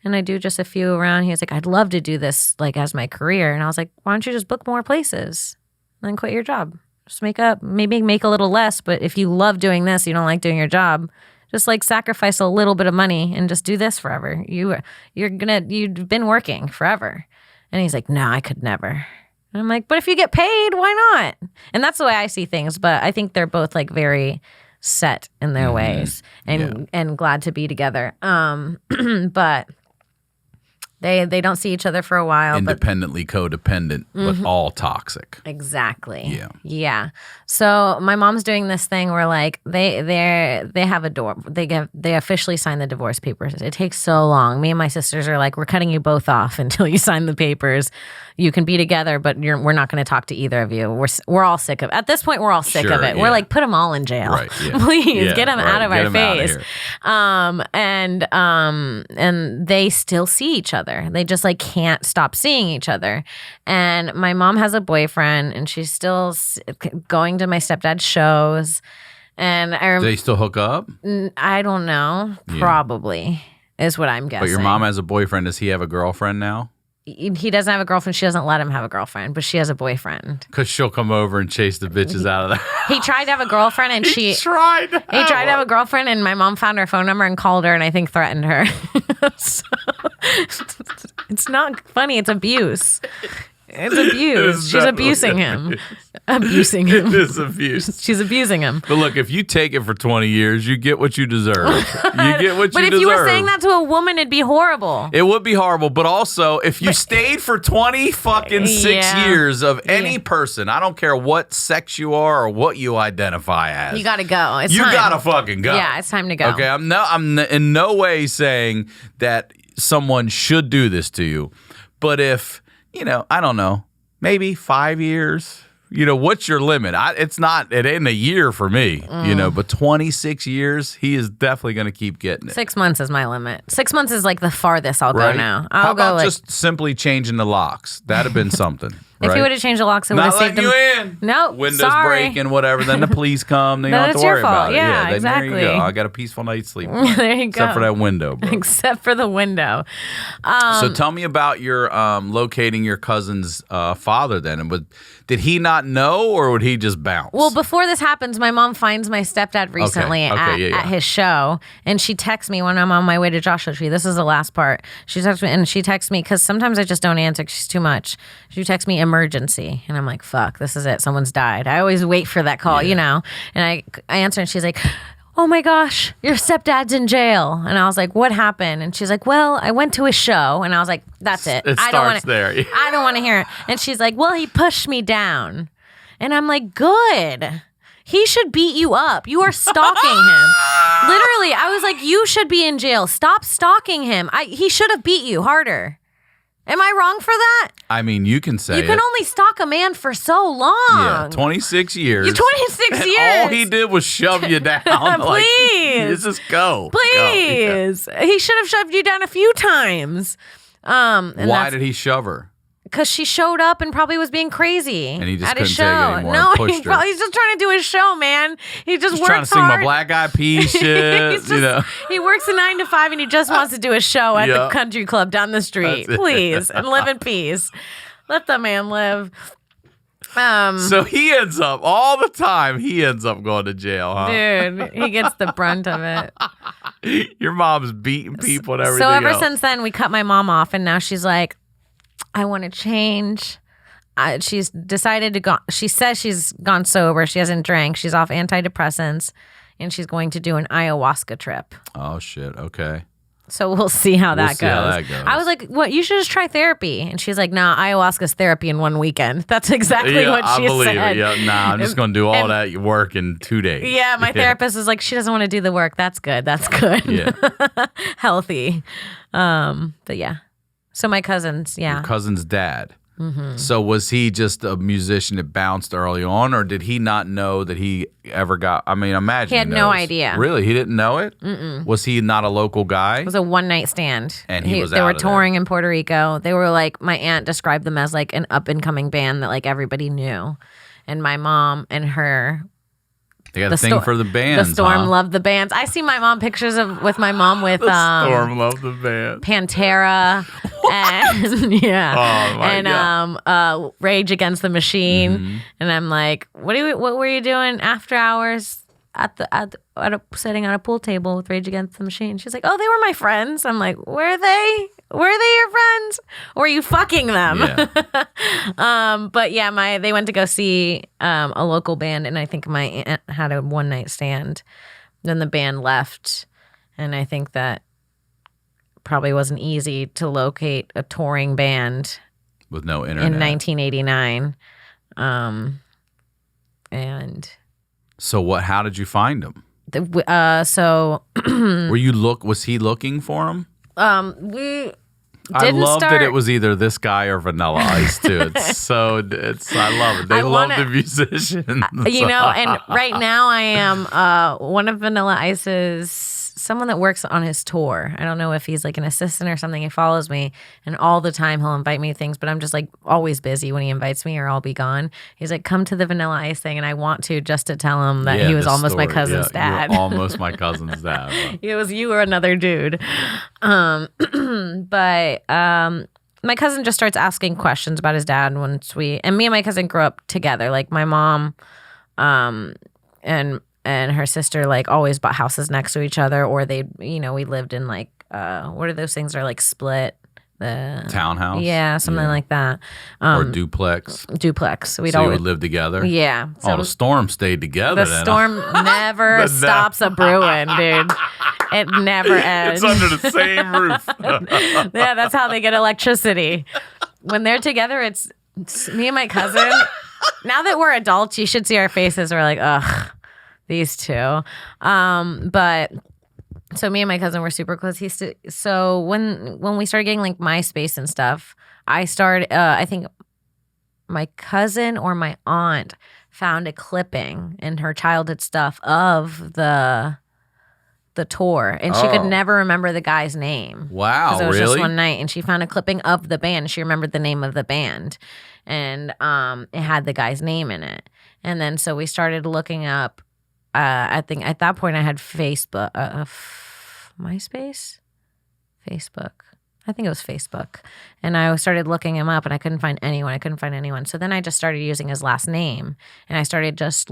And I do just a few around. He was like, I'd love to do this like as my career. And I was like, why don't you just book more places and then quit your job? Just maybe make a little less. But if you love doing this, you don't like doing your job, just like sacrifice a little bit of money and just do this forever. You've been working forever. And he's like, no, I could never. And I'm like, but if you get paid, why not? And that's the way I see things. But I think they're both like very set in their ways and glad to be together. But They don't see each other for a while. Independently codependent, but all toxic. Exactly. Yeah. Yeah. So my mom's doing this thing where like they have a door. They officially sign the divorce papers. It takes so long. Me and my sisters are like, we're cutting you both off until you sign the papers. You can be together, but we're not going to talk to either of you. We're all sick of it. At this point, we're all sick of it. Yeah. We're like, put them all in jail. Right, yeah. Please get them out of Get our 'em outta face. And they still see each other. They just like can't stop seeing each other. And my mom has a boyfriend, and she's still going to my stepdad's shows. And Do they still hook up? I don't know. Probably is what I'm guessing. But your mom has a boyfriend. Does he have a girlfriend now? He doesn't have a girlfriend. She doesn't let him have a girlfriend, but she has a boyfriend. Because she'll come over and chase the bitches out of the house. He tried to have a girlfriend, and He tried to have a girlfriend, and my mom found her phone number and called her, and I think threatened her. So, it's not funny. It's abuse. It's abuse. She's abusing him. Abusing him. It is abuse. She's abusing him. But look, if you take it for 20 years, you get what you deserve. You get what you deserve. But if you were saying that to a woman, it'd be horrible. It would be horrible. But also, if you stayed for 20 fucking 6 years of any person, I don't care what sex you are or what you identify as. You gotta go. It's you time. gotta fucking go. Yeah, it's time to go. Okay, I'm in no way saying that someone should do this to you. But if, I don't know, maybe 5 years. What's your limit? It ain't a year for me, but 26 years, he is definitely going to keep getting it. 6 months is my limit. 6 months is like the farthest I'll go now. How about just simply changing the locks? That'd have been something. If you would have changed the locks, it would have saved him. Not letting you in. No, Windows sorry. breaking, whatever. Then the police come. Then you don't have to it's your worry fault. about it. Yeah, then exactly. There you go. I got a peaceful night's sleep. There you go. Except for that window, bro. Except for the window. So tell me about your locating your cousin's father then. And did he not know, or would he just bounce? Well, before this happens, my mom finds my stepdad recently at his show, and she texts me when I'm on my way to Joshua Tree. This is the last part. She texts me because sometimes I just don't answer. She's too much. She texts me emergency, and I'm like, fuck, this is it. Someone's died. I always wait for that call, and I answer, and she's like, oh my gosh, your stepdad's in jail. And I was like, what happened? And she's like, well, I went to his show. And I was like, that's it. It starts there. I don't want to hear it. And she's like, well, he pushed me down. And I'm like, good. He should beat you up. You are stalking him. Literally, I was like, you should be in jail. Stop stalking him. He should have beat you harder. Am I wrong for that? I mean, you can say you can only stalk a man for so long. Yeah, 26 years. 26 years. All he did was shove you down. Please. Just go. Please. Go. Yeah. He should have shoved you down a few times. Why did he shove her? Because she showed up and probably was being crazy. And he just at his couldn't show. take it anymore. No, And pushed her. he's just trying to do his show, man. He just works trying to sing hard. my Black Eyed Peas shit. He works a 9 to 5 and he just wants to do a show at the country club down the street. Please. And live in peace. Let the man live. So he ends up, all the time, going to jail, huh? Dude, he gets the brunt of it. Your mom's beating people and everything So ever else. since then, we cut my mom off, and now she's like, I want to change. She's decided to go. She says she's gone sober. She hasn't drank. She's off antidepressants, and she's going to do an ayahuasca trip. Oh, shit. Okay. So we'll see how that goes. I was like, "What? You should just try therapy." And she's like, "Nah, ayahuasca's therapy in 1 weekend." That's exactly what she said. I believe it. Yeah, nah, I'm just going to do all that work in 2 days. Yeah, my therapist is like, she doesn't want to do the work. That's good. That's good. Yeah. Healthy. But yeah. So my cousins, yeah. Your cousin's dad. Mm-hmm. So was he just a musician that bounced early on, or did he not know that he ever got? I mean, imagine he had no idea. Really, he didn't know it. Mm-mm. Was he not a local guy? It was a one-night stand, and they were touring in Puerto Rico. They were like, my aunt described them as like an up-and-coming band that like everybody knew, and my mom and her. They got a thing for the bands. The Storm loved the bands. I see my mom pictures with my mom with the Storm loved the band. Pantera and God. Rage Against the Machine. And I'm like, what were you doing after hours sitting on a pool table with Rage Against the Machine? She's like, oh, they were my friends. I'm like, were they? Were they your friends? Or were you fucking them? Yeah. But yeah, they went to go see a local band, and I think my aunt had a one-night stand. Then the band left, and I think that probably wasn't easy to locate a touring band with no internet in 1989. And so how did you find him? So was he looking for him? we I didn't love start. that it was either this guy or Vanilla Ice too. I love it. They love the musicians. And right now I am one of Vanilla Ice's, someone that works on his tour. I don't know if he's like an assistant or something. He follows me, and all the time he'll invite me to things, but I'm just like always busy when he invites me, or I'll be gone. He's like, come to the Vanilla Ice thing, and I want to, just to tell him that he was almost my cousin's dad. You're almost my cousin's dad. It was you or another dude. But my cousin just starts asking questions about his dad me and my cousin grew up together. Like my mom and her sister like always bought houses next to each other, or we lived in like what are those things that are like split? The townhouse? Yeah, something like that. Or duplex. Duplex. You would live together? Yeah. So the storm stayed together The storm never stops a brewing, dude. It never ends. It's under the same roof. Yeah, that's how they get electricity. When they're together, it's me and my cousin. Now that we're adults, you should see our faces. We're like, ugh, these two. But so me and my cousin were super close. So when we started getting like MySpace and stuff, I think my cousin or my aunt found a clipping in her childhood stuff of the tour, and she could never remember the guy's name. Wow, because it was really? just one night, and she found a clipping of the band. She remembered the name of the band, and it had the guy's name in it. And then so we started looking up. I think at that point I had Facebook, MySpace, Facebook. I think it was Facebook. And I started looking him up, and I couldn't find anyone. So then I just started using his last name, and I started just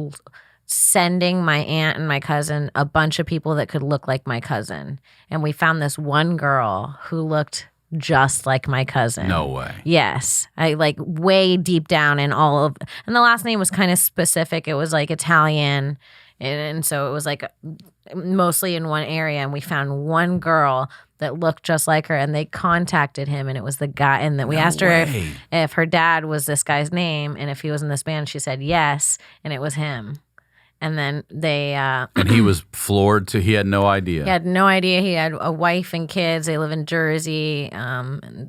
sending my aunt and my cousin a bunch of people that could look like my cousin. And we found this one girl who looked just like my cousin. No way. Yes. I like way deep down in and the last name was kind of specific. It was like Italian. And so it was like mostly in one area. And we found one girl that looked just like her, and they contacted him, and it was the guy. And that we asked her if her dad was this guy's name, and if he was in this band. She said yes, and it was him. And then they and he was floored too. He had no idea. He had no idea. He had a wife and kids. They live in Jersey.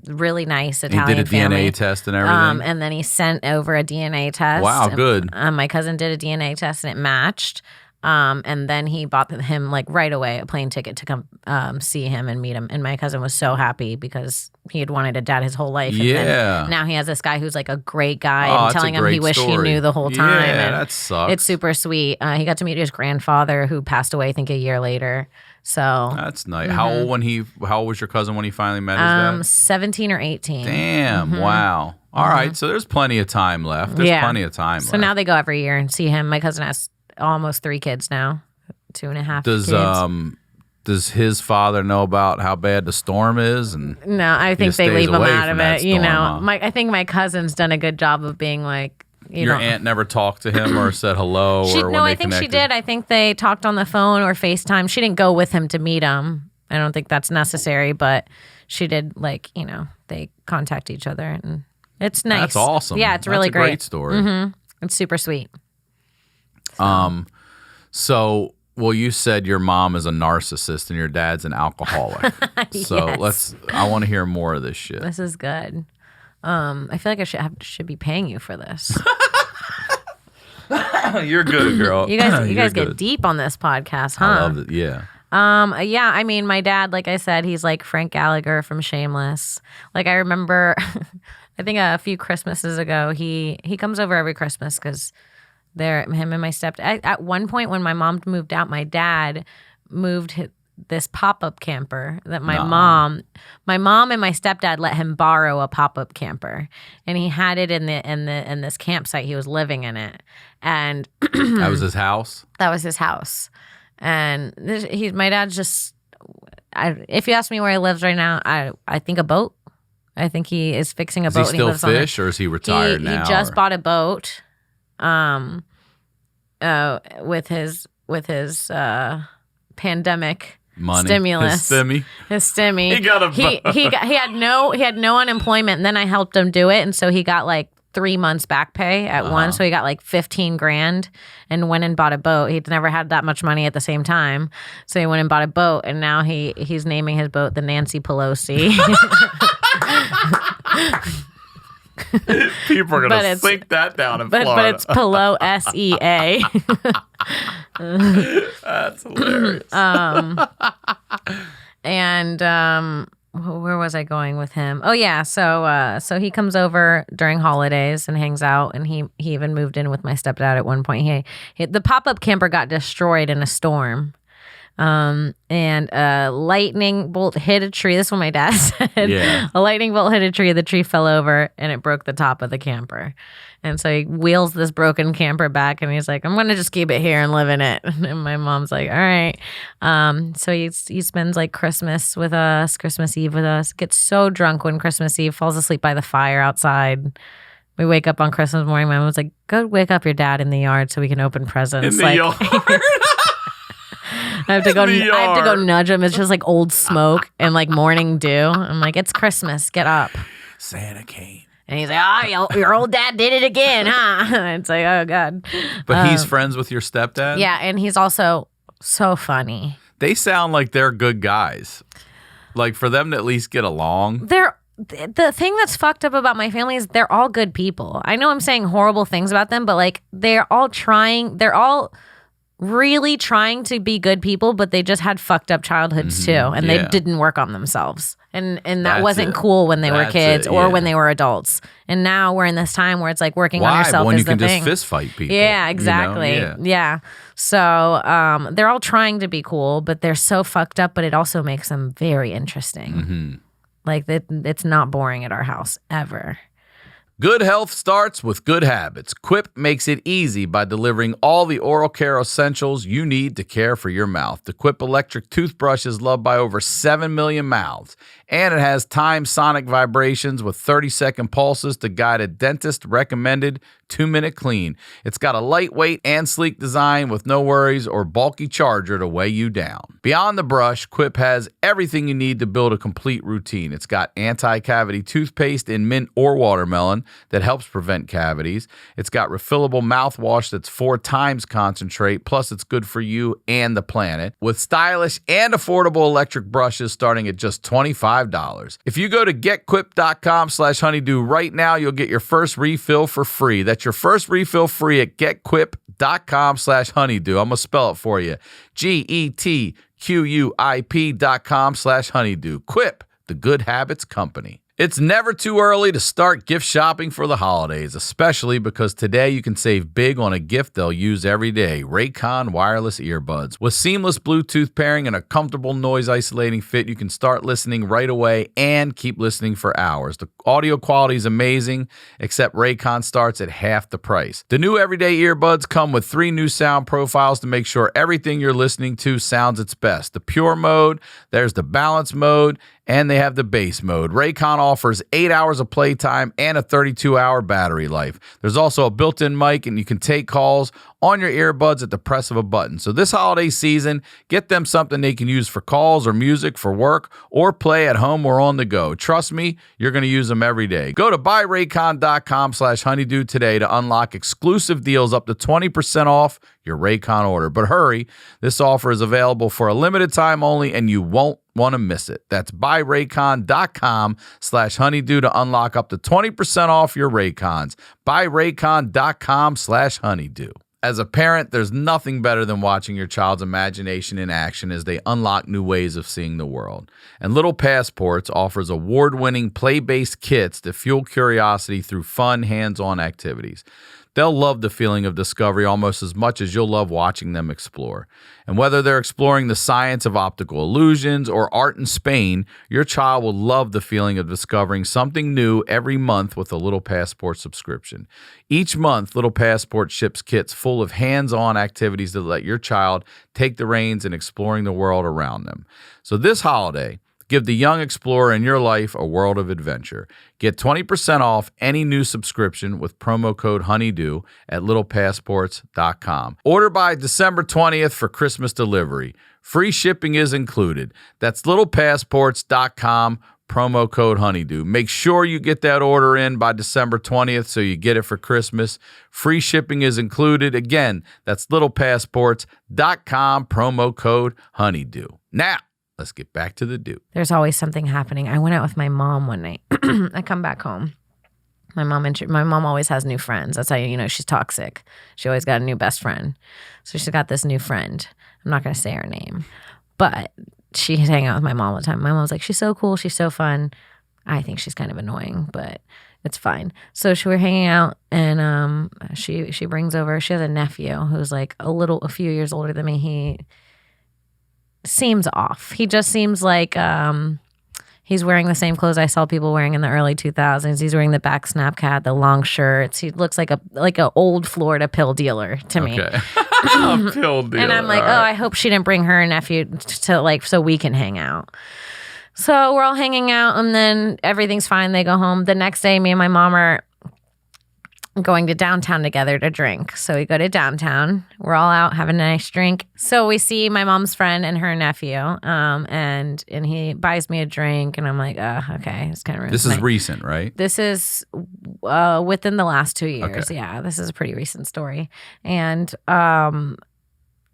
Really nice Italian He did a family. DNA test and everything. And then he sent over a DNA test. Wow, good. My cousin did a DNA test, and it matched. And then he bought him like right away a plane ticket to come see him and meet him. And my cousin was so happy because he had wanted a dad his whole life. And then now he has this guy who's like a great guy and telling him he wished he knew the whole time. Yeah, and that sucks. It's super sweet. He got to meet his grandfather, who passed away, I think, a year later. So that's nice. How old was your cousin when he finally met his dad? 17 or 18. Damn! Wow. All right. So there's plenty of time left. There's plenty of time left. So now they go every year and see him. My cousin has almost 3 kids now, 2.5 kids. Does his father know about how bad the storm is? And no, I think they leave him out of it. Storm, I think my cousin's done a good job of being like, your aunt never talked to him or said hello? I think she did. I think they talked on the phone or FaceTime. She didn't go with him to meet him. I don't think that's necessary, but she did. They contact each other, and it's nice. That's awesome. Yeah, it's really great. Great story. It's super sweet. So, you said your mom is a narcissist and your dad's an alcoholic. So I want to hear more of this shit. This is good. I feel like I should be paying you for this. You're good, girl. You guys get deep on this podcast, huh? I love it. Yeah. Yeah, I mean, my dad, like I said, he's like Frank Gallagher from Shameless. Like, I remember, I think a few Christmases ago, he comes over every Christmas because him and my stepdad. At one point when my mom moved out, my dad moved this pop-up camper that my mom and my stepdad let him borrow a pop-up camper, and he had it in this campsite. He was living in it, and that was his house. That was his house, and my dad's just. If you ask me where he lives right now, I think a boat. I think he is fixing a boat. Does he still fish, or is he retired now? He just bought a boat. With his pandemic Money. Stimulus. His stimmy. His stimmy. He got a he had no unemployment, and then I helped him do it, and so he got like 3 months back pay at once. So he got like 15 grand and went and bought a boat. He'd never had that much money at the same time. So he went and bought a boat, and now he's naming his boat the Nancy Pelosi. People are going to sink that down in Florida. But it's Pelo SEA. That's hilarious. Where was I going with him? Oh yeah, so he comes over during holidays and hangs out, and he even moved in with my stepdad at one point. The pop-up camper got destroyed in a storm. And a lightning bolt hit a tree. This is what my dad said. Yeah. A lightning bolt hit a tree. The tree fell over and it broke the top of the camper. And so he wheels this broken camper back, and he's like, I'm going to just keep it here and live in it. And my mom's like, all right. So he spends like Christmas with us, Christmas Eve with us, gets so drunk when Christmas Eve, falls asleep by the fire outside. We wake up on Christmas morning. My mom was like, go wake up your dad in the yard so we can open presents. In the yard? I have to go nudge him. It's just like old smoke and like morning dew. I'm like, it's Christmas. Get up. Santa came. And he's like, oh, your old dad did it again, huh? It's like, oh, God. But he's friends with your stepdad? Yeah, and he's also so funny. They sound like they're good guys. Like, for them to at least get along. The thing that's fucked up about my family is they're all good people. I know I'm saying horrible things about them, but like they're all really trying to be good people, but they just had fucked up childhoods too, and they didn't work on themselves. And that wasn't cool when they were kids or when they were adults. And now we're in this time where it's like working on yourself when is you can the thing. just fist fight people. Yeah, exactly. You know? Yeah. So they're all trying to be cool, but they're so fucked up, but it also makes them very interesting. Mm-hmm. Like it's not boring at our house ever. Good health starts with good habits. Quip makes it easy by delivering all the oral care essentials you need to care for your mouth. The Quip electric toothbrush is loved by over 7 million mouths, and it has timed sonic vibrations with 30-second pulses to guide a dentist-recommended 2-minute clean. It's got a lightweight and sleek design with no worries or bulky charger to weigh you down. Beyond the brush, Quip has everything you need to build a complete routine. It's got anti-cavity toothpaste in mint or watermelon that helps prevent cavities. It's got refillable mouthwash that's 4 times concentrate, plus it's good for you and the planet, with stylish and affordable electric brushes starting at just $25. If you go to getquip.com/honeydew right now, you'll get your first refill for free. That's your first refill free at getquip.com/honeydew. I'm going to spell it for you. GETQUIP.com/honeydew. Quip, the good habits company. It's never too early to start gift shopping for the holidays, especially because today you can save big on a gift they'll use every day. Raycon wireless earbuds. With seamless Bluetooth pairing and a comfortable noise isolating fit, you can start listening right away and keep listening for hours. The audio quality is amazing, except Raycon starts at half the price. The new everyday earbuds come with 3 new sound profiles to make sure everything you're listening to sounds its best. The pure mode, there's the balance mode, and they have the bass mode. Raycon offers 8 hours of playtime and a 32-hour battery life. There's also a built-in mic, and you can take calls on your earbuds at the press of a button. So this holiday season, get them something they can use for calls or music for work or play at home or on the go. Trust me, you're going to use them every day. Go to buyraycon.com/honeydew today to unlock exclusive deals up to 20% off your Raycon order. But hurry, this offer is available for a limited time only, and you won't want to miss it. That's buyraycon.com/honeydew to unlock up to 20% off your Raycons. Buyraycon.com/honeydew. As a parent, there's nothing better than watching your child's imagination in action as they unlock new ways of seeing the world. And Little Passports offers award-winning play-based kits that fuel curiosity through fun, hands-on activities. They'll love the feeling of discovery almost as much as you'll love watching them explore. And whether they're exploring the science of optical illusions or art in Spain, your child will love the feeling of discovering something new every month with a Little Passport subscription. Each month, Little Passport ships kits full of hands-on activities that let your child take the reins in exploring the world around them. So this holiday, Give the young explorer in your life a world of adventure. Get 20% off any new subscription with promo code HoneyDew at littlepassports.com. Order by December 20th for Christmas delivery. Free shipping is included. That's littlepassports.com, promo code HoneyDew. Make sure you get that order in by December 20th so you get it for Christmas. Free shipping is included. Again, that's littlepassports.com, promo code HoneyDew. Now, let's get back to the do. There's always something happening. I went out with my mom one night. I come back home. My mom always has new friends. That's how you know she's toxic. She always got a new best friend. So she's got this new friend. I'm not going to say her name, but she's hanging out with my mom all the time. My mom's like, she's so cool. She's so fun. I think she's kind of annoying, but it's fine. So we're hanging out, and she brings over. She has a nephew who's like a few years older than me. He seems off. He just seems like he's wearing the same clothes I saw people wearing in the early 2000s. He's wearing the back snap cat, the long shirts. He looks like a old Florida pill dealer to me. Okay. Pill dealer. And I'm like, I hope she didn't bring her nephew to so we can hang out. So we're all hanging out, and then everything's fine. They go home. The next day, me and my mom are going to downtown together to drink. So we go to downtown. We're all out having a nice drink. So we see my mom's friend and her nephew, and he buys me a drink, and I'm like, okay, it's kind of This is recent, right? This is within the last 2 years. Okay. Yeah, this is a pretty recent story. And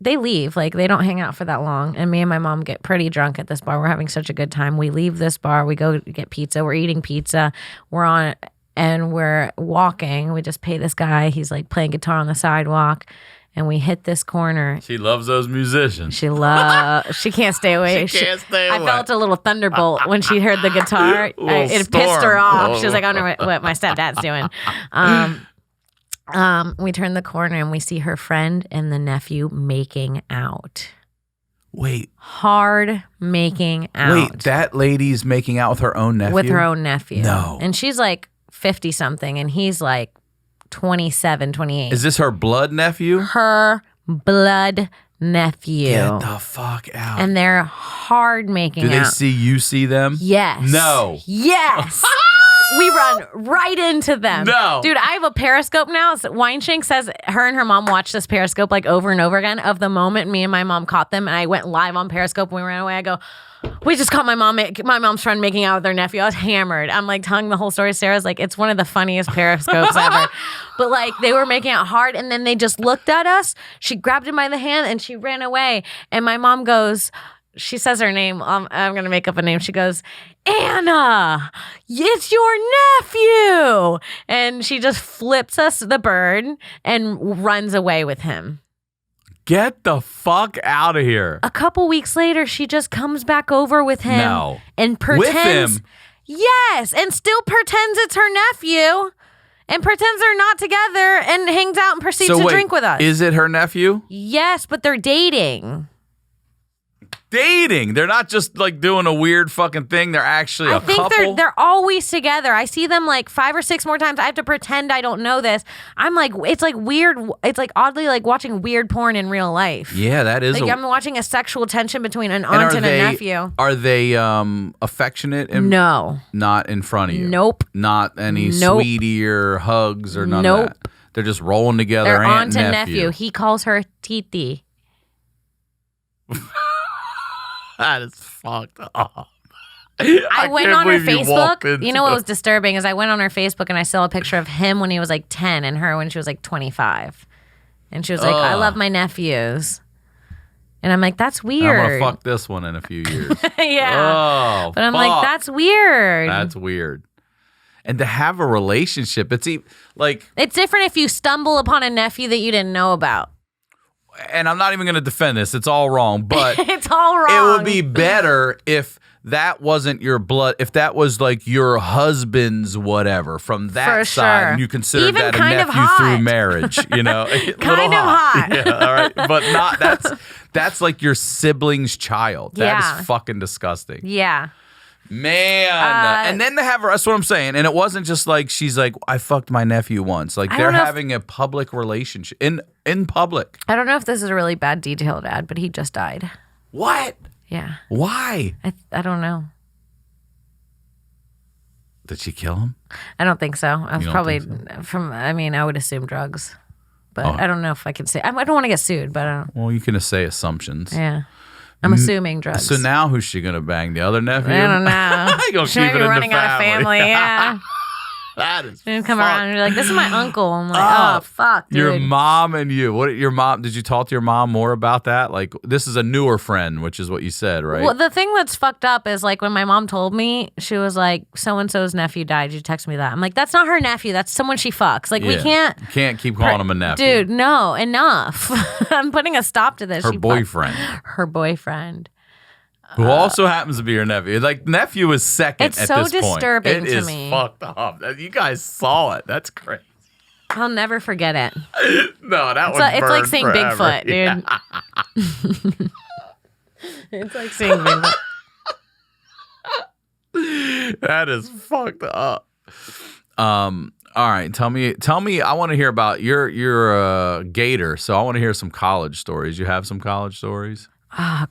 they leave. Like, they don't hang out for that long. And me and my mom get pretty drunk at this bar. We're having such a good time. We leave this bar. We go get pizza. We're eating pizza. And we're walking. We just pay this guy. He's like playing guitar on the sidewalk. And we hit this corner. She loves those musicians. She can't stay away. She can't stay away. I felt a little thunderbolt when she heard the guitar. It pissed her off. She was like, I don't know what my stepdad's doing. We turn the corner and we see her friend and the nephew making out. Wait. Hard making out. Wait, that lady's making out with her own nephew? With her own nephew. No. And she's like 50-something, and he's like 27, 28. Is this her blood nephew? Her blood nephew. Get the fuck out. And they're hard making out. Do they see you see them? Yes. No. Yes. We run right into them. No. Dude, I have a Periscope now. Weinshank says her and her mom watched this Periscope like over and over again of the moment me and my mom caught them, and I went live on Periscope when we ran away. I go, we just caught my mom's friend making out with their nephew. I was hammered. I'm like telling the whole story. Sarah's like, it's one of the funniest Periscopes ever. But like, they were making out hard, and then they just looked at us. She grabbed him by the hand and she ran away. And my mom goes, she says her name. I'm going to make up a name. She goes, Anna, it's your nephew. And she just flips us the bird and runs away with him. Get the fuck out of here. A couple weeks later, she just comes back over with him. No. And pretends. With him? Yes. And still pretends it's her nephew. And pretends they're not together and hangs out and proceeds to drink with us. Is it her nephew? Yes, but they're dating. Dating. They're not just like doing a weird fucking thing. They're actually a couple. I think they're always together. I see them like 5 or 6 more times. I have to pretend I don't know this. I'm like, it's like weird. It's like oddly like watching weird porn in real life. Yeah, that is. Like I'm watching a sexual tension between an aunt and a nephew. Are they affectionate? No. Not in front of you? Nope. Not any sweetie or hugs or none of that? They're just rolling together. They're aunt and nephew. He calls her Titi. That is fucked up. I went on her Facebook. You know what was disturbing is I went on her Facebook and I saw a picture of him when he was like 10 and her when she was like 25. And she was like, I love my nephews. And I'm like, that's weird. I'm going to fuck this one in a few years. Yeah. Oh, but I'm like, that's weird. That's weird. And to have a relationship, it's like... It's different if you stumble upon a nephew that you didn't know about. And I'm not even going to defend this. It's all wrong. But it's all wrong. It would be better if that wasn't your blood, if that was like your husband's whatever from that side, and you considered even that a kind nephew of hot. Through marriage, you know, kind of hot. Yeah, all right, but not that's like your sibling's child. That is fucking disgusting. Yeah. Man, and then to have her, that's what I'm saying. And it wasn't just like, she's like, I fucked my nephew once. Like they're having a public relationship in public. I don't know if this is a really bad detail to add, but he just died. What? Yeah. Why? I don't know. Did she kill him? I don't think so. I was don't probably think I would assume drugs. But Oh. I don't know if I can say. I don't want to get sued, but I don't. Well, you can say assumptions. Yeah. I'm assuming drugs. So now who's she going to bang? The other nephew? I don't know. You gonna She keep might it be in running the out of family. Yeah. That is And come fucked. around and you're like, this is my uncle. I'm like, oh fuck, dude. Your mom and you. What your mom? Did you talk to your mom more about that? Like, this is a newer friend, which is what you said, right? Well, the thing that's fucked up is like when my mom told me, she was like, so and so's nephew died. You text me that. I'm like, that's not her nephew. That's someone she fucks. Like, we You can't keep calling him a nephew. Dude, no, enough. I'm putting a stop to this. Her She fucked boyfriend, her boyfriend. who also happens to be your nephew. Like, nephew is second It's at so this point. disturbing It to is me. fucked up. You guys saw it. That's crazy. I'll never forget it. No, that was It's like burned seeing forever. Bigfoot, dude. Yeah. It's like seeing Bigfoot. That is fucked up. All right, tell me. I want to hear about you're a Gator, so I want to hear some college stories. You have some college stories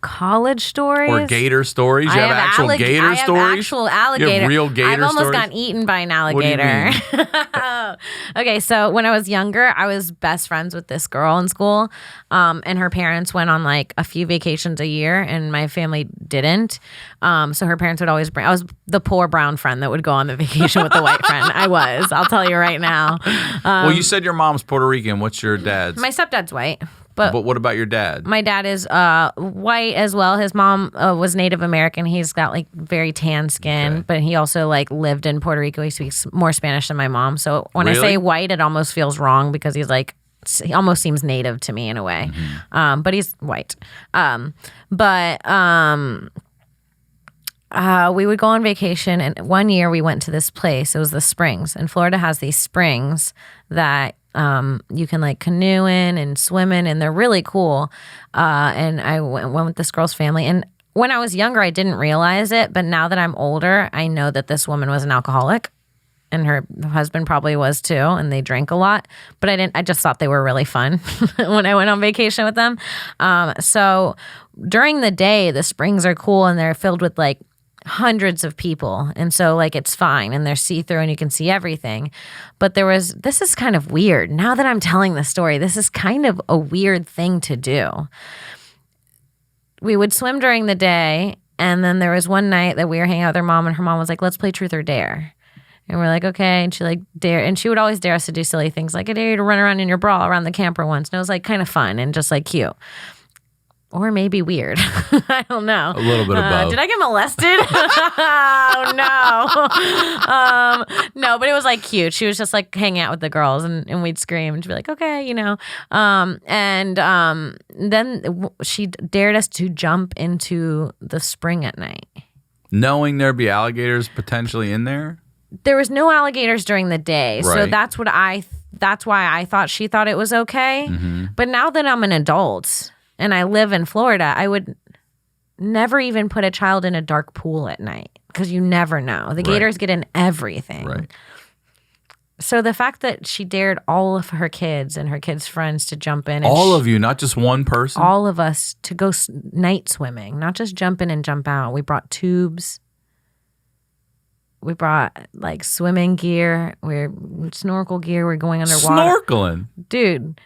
College stories? or Gator stories? You have actual Gator stories? I have actual alligator. You have real Gator I've almost stories? gotten eaten by an What do you alligator. Okay, so when I was younger, I was best friends with this girl in school, and her parents went on like a few vacations a year, and my family didn't. So her parents would always bring. I was the poor brown friend that would go on the vacation with the white friend. I was. I'll tell you right now. Well, you said your mom's Puerto Rican. What's your dad's? My stepdad's white. But what about your dad? My dad is white as well. His mom was Native American. He's got like very tan skin, but he also like lived in Puerto Rico. He speaks more Spanish than my mom. So when I Really? say white, it almost feels wrong because he's like, he almost seems native to me in a way. But he's white. We would go on vacation, and one year we went to this place. It was the springs, and Florida has these springs that you can like canoe in and swim in, and they're really cool. And I went with this girl's family, and when I was younger, I didn't realize it, but now that I'm older, I know that this woman was an alcoholic, and her husband probably was too, and they drank a lot. But I just thought they were really fun when I went on vacation with them. So during the day, the springs are cool, and they're filled with like hundreds of people, and so like it's fine, and they're see-through and you can see everything. But this is kind of weird now that I'm telling the story. This is kind of a weird thing to do. We would swim during the day, and then there was one night that we were hanging out with her mom, and her mom was like, let's play truth or dare. And we're like, okay. And she like dare, and she would always dare us to do silly things, like I dare you to run around in your bra around the camper once. And it was like kind of fun and just like cute. Or maybe weird. I don't know. A little bit of both. Did I get molested? Oh, no. No, but it was like cute. She was just like hanging out with the girls, and we'd scream, and she'd be like, okay, you know. Then she dared us to jump into the spring at night. Knowing there'd be alligators potentially in there? There was no alligators during the day. So Right. that's why I thought she thought it was okay. But now that I'm an adult and I live in Florida, I would never even put a child in a dark pool at night because you never know. The gators get in everything. Right. So the fact that she dared all of her kids and her kids' friends to jump in. And All of you, not just one person? all of us to go night swimming, not just jump in and jump out. We brought tubes. We brought like swimming gear. We're snorkel gear. We're going underwater. Snorkeling? Dude,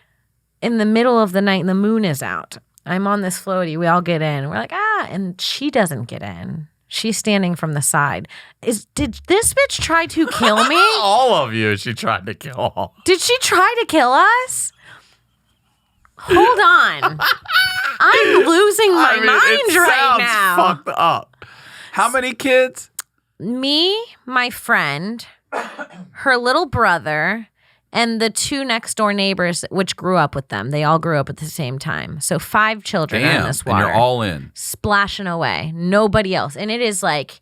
in the middle of the night and the moon is out. I'm on this floaty. We all get in. We're like, and she doesn't get in. She's standing from the side. Did this bitch try to kill me? All of you she tried to kill. Did she try to kill us? Hold on. I'm losing my mind right now. Fucked up. How many kids? Me, my friend, her little brother, and the two next door neighbors, which grew up with them. They all grew up at the same time. So 5 children are in this water. And you're all in. Splashing away. Nobody else. And it is like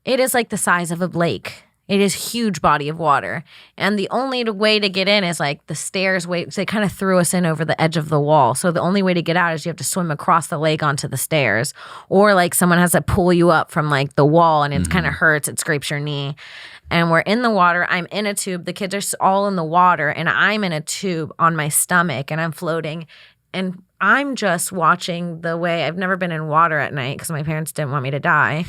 the size of a lake. It is a huge body of water. And the only way to get in is like the stairs. They kind of threw us in over the edge of the wall. So the only way to get out is you have to swim across the lake onto the stairs. Or like someone has to pull you up from like the wall, and it kind of hurts. It scrapes your knee. And we're in the water. I'm in a tube. The kids are all in the water, and I'm in a tube on my stomach, and I'm floating. And I'm just watching the way. I've never been in water at night because my parents didn't want me to die.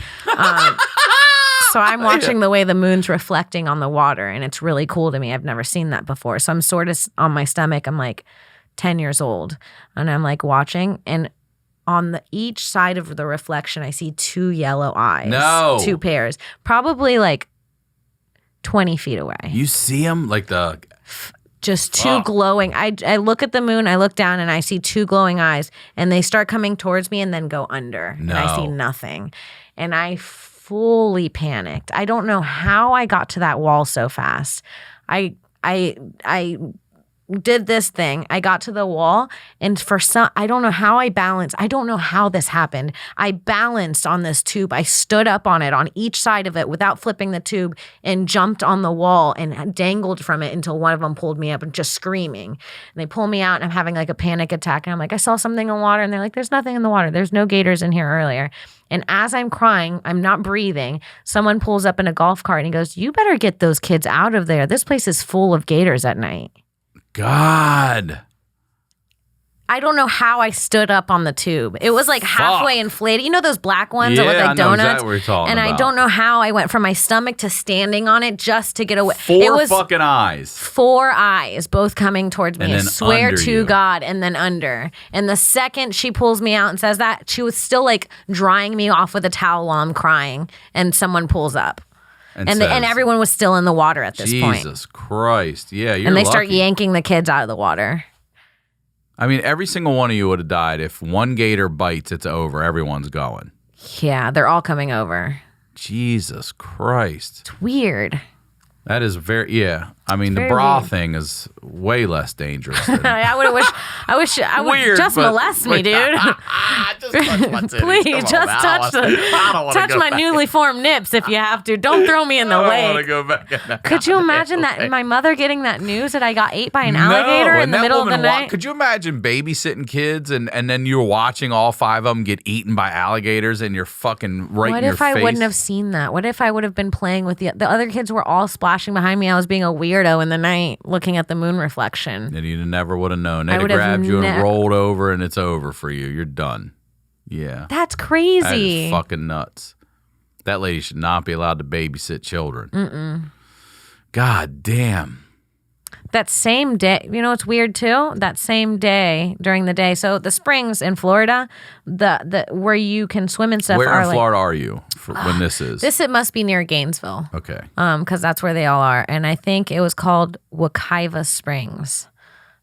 So I'm watching the way the moon's reflecting on the water, and it's really cool to me. I've never seen that before. So I'm sort of on my stomach. I'm like 10 years old, and I'm like watching, and on each side of the reflection, I see 2 yellow eyes. No. 2 pairs. Probably like 20 feet away. You see them like the... Just 2 glowing. I look at the moon, I look down, and I see 2 glowing eyes, and they start coming towards me and then go under. No. And I see nothing. And I fully panicked. I don't know how I got to that wall so fast. I did this thing. I got to the wall, and I don't know how I balanced. I don't know how this happened. I balanced on this tube. I stood up on it on each side of it without flipping the tube and jumped on the wall and dangled from it until one of them pulled me up and just screaming. And they pull me out, and I'm having like a panic attack. And I'm like, I saw something in the water. And they're like, there's nothing in the water. There's no gators in here earlier. And as I'm crying, I'm not breathing. Someone pulls up in a golf cart and he goes, you better get those kids out of there. This place is full of gators at night. God. I don't know how I stood up on the tube. It was like halfway inflated. You know those black ones that look like I know donuts? exactly what you're talking and about. I don't know how I went from my stomach to standing on it just to get away. 4 fucking eyes. 4 eyes, both coming towards me. And I then swear under to you. God, and then under. And the second she pulls me out and says that, she was still like drying me off with a towel while I'm crying. And someone pulls up. And says, everyone was still in the water at this point. Jesus Christ. Yeah, you're And they lucky. start yanking the kids out of the water. I mean, every single one of you would have died. If one gator bites, it's over. Everyone's going. Yeah, they're all coming over. Jesus Christ. It's weird. That is yeah. I mean, the very bra weird. thing is way less dangerous. Than, I would Weird, just but- molest me, dude. just touch my titties. Please, Come on, just now. touch I don't wanna touch go my back. newly formed nips if you have to. Don't throw me in the I don't want to lake. go back. Could you imagine that my mother getting that news that I got ate by an alligator No, in and the that middle of the woman night? Could you imagine babysitting kids and then you're watching all 5 of them get eaten by alligators and you're fucking right What in your if I face? wouldn't have seen that? What if I would have been playing with the other kids were all splashing behind me? I was being a weirdo in the night looking at the moon reflection. And you never would have known. They'd have would have grabbed you and ne- rolled over and it's over for you. You're done. Yeah. That's That crazy. is fucking nuts. That lady should not be allowed to babysit children. God damn. That same day, you know what's weird too? That same day during the day. So the springs in Florida, the where you can swim and stuff Where are in like Florida are you when this is? it must be near Gainesville. Okay. Because that's where they all are. And I think it was called Wekiva Springs.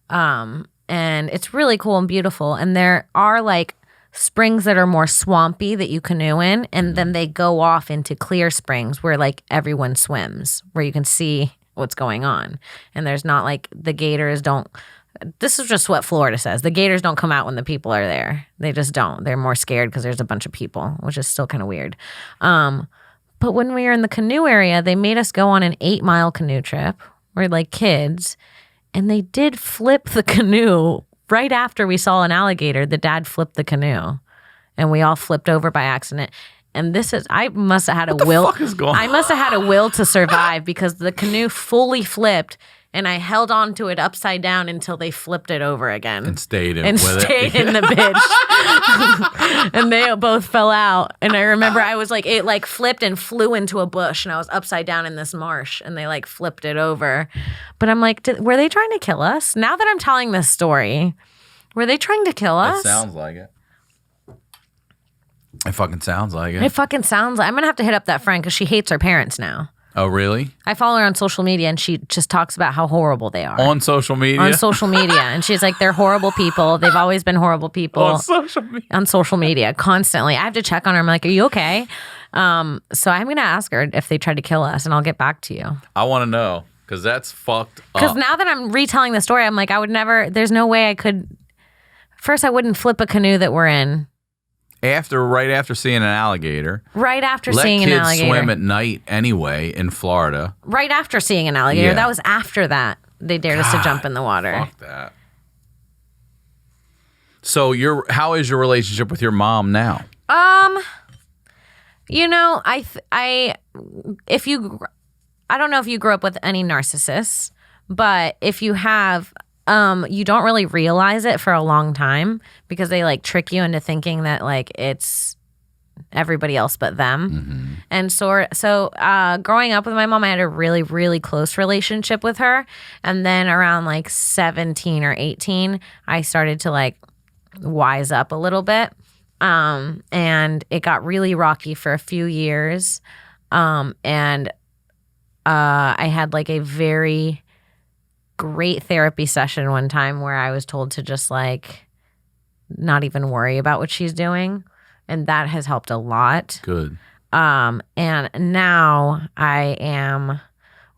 And it's really cool and beautiful. And there are like springs that are more swampy that you canoe in, and then they go off into clear springs where like everyone swims, where you can see what's going on. And there's not like the gators don't. This is just what Florida says. The gators don't come out when the people are there. They just don't. They're more scared because there's a bunch of people, which is still kind of weird. But when we were in the canoe area, they made us go on an 8-mile canoe trip. We're like kids. And they did flip the canoe right after we saw an alligator. The dad flipped the canoe. And we all flipped over by accident. And I must have had a will. What the fuck is going on? I must have had a will to survive because the canoe fully flipped. And I held on to it upside down until they flipped it over again. And stayed in And with stayed it. in the bitch. And they both fell out. And I remember I was like, it like flipped and flew into a bush. And I was upside down in this marsh. And they like flipped it over. But I'm like, were they trying to kill us? Now that I'm telling this story, were they trying to kill us? It sounds like it. It fucking sounds like it. It fucking sounds like I'm going to have to hit up that friend because she hates her parents now. Oh, really? I follow her on social media and she just talks about how horrible they are. On social media? On social media. And she's like, they're horrible people. They've always been horrible people. On social media. On social media, constantly. I have to check on her. I'm like, are you okay? So I'm going to ask her if they tried to kill us and I'll get back to you. I want to know because that's fucked Because up. now that I'm retelling the story, I'm like, I would never, there's no way I could. First, I wouldn't flip a canoe that we're in. Right after seeing an alligator. Right after Let seeing an kids alligator. swim at night anyway in Florida. Right after seeing an alligator. Yeah. That was after that. They dared us to jump in the water. Fuck that. So how is your relationship with your mom now? You know, I don't know if you grew up with any narcissists, but if you have, you don't really realize it for a long time because they like trick you into thinking that like it's everybody else but them. And so growing up with my mom, I had a really, really close relationship with her. And then around like 17 or 18, I started to like wise up a little bit. And it got really rocky for a few years. I had like a very great therapy session one time where I was told to just like not even worry about what she's doing. And that has helped a lot. Good. And now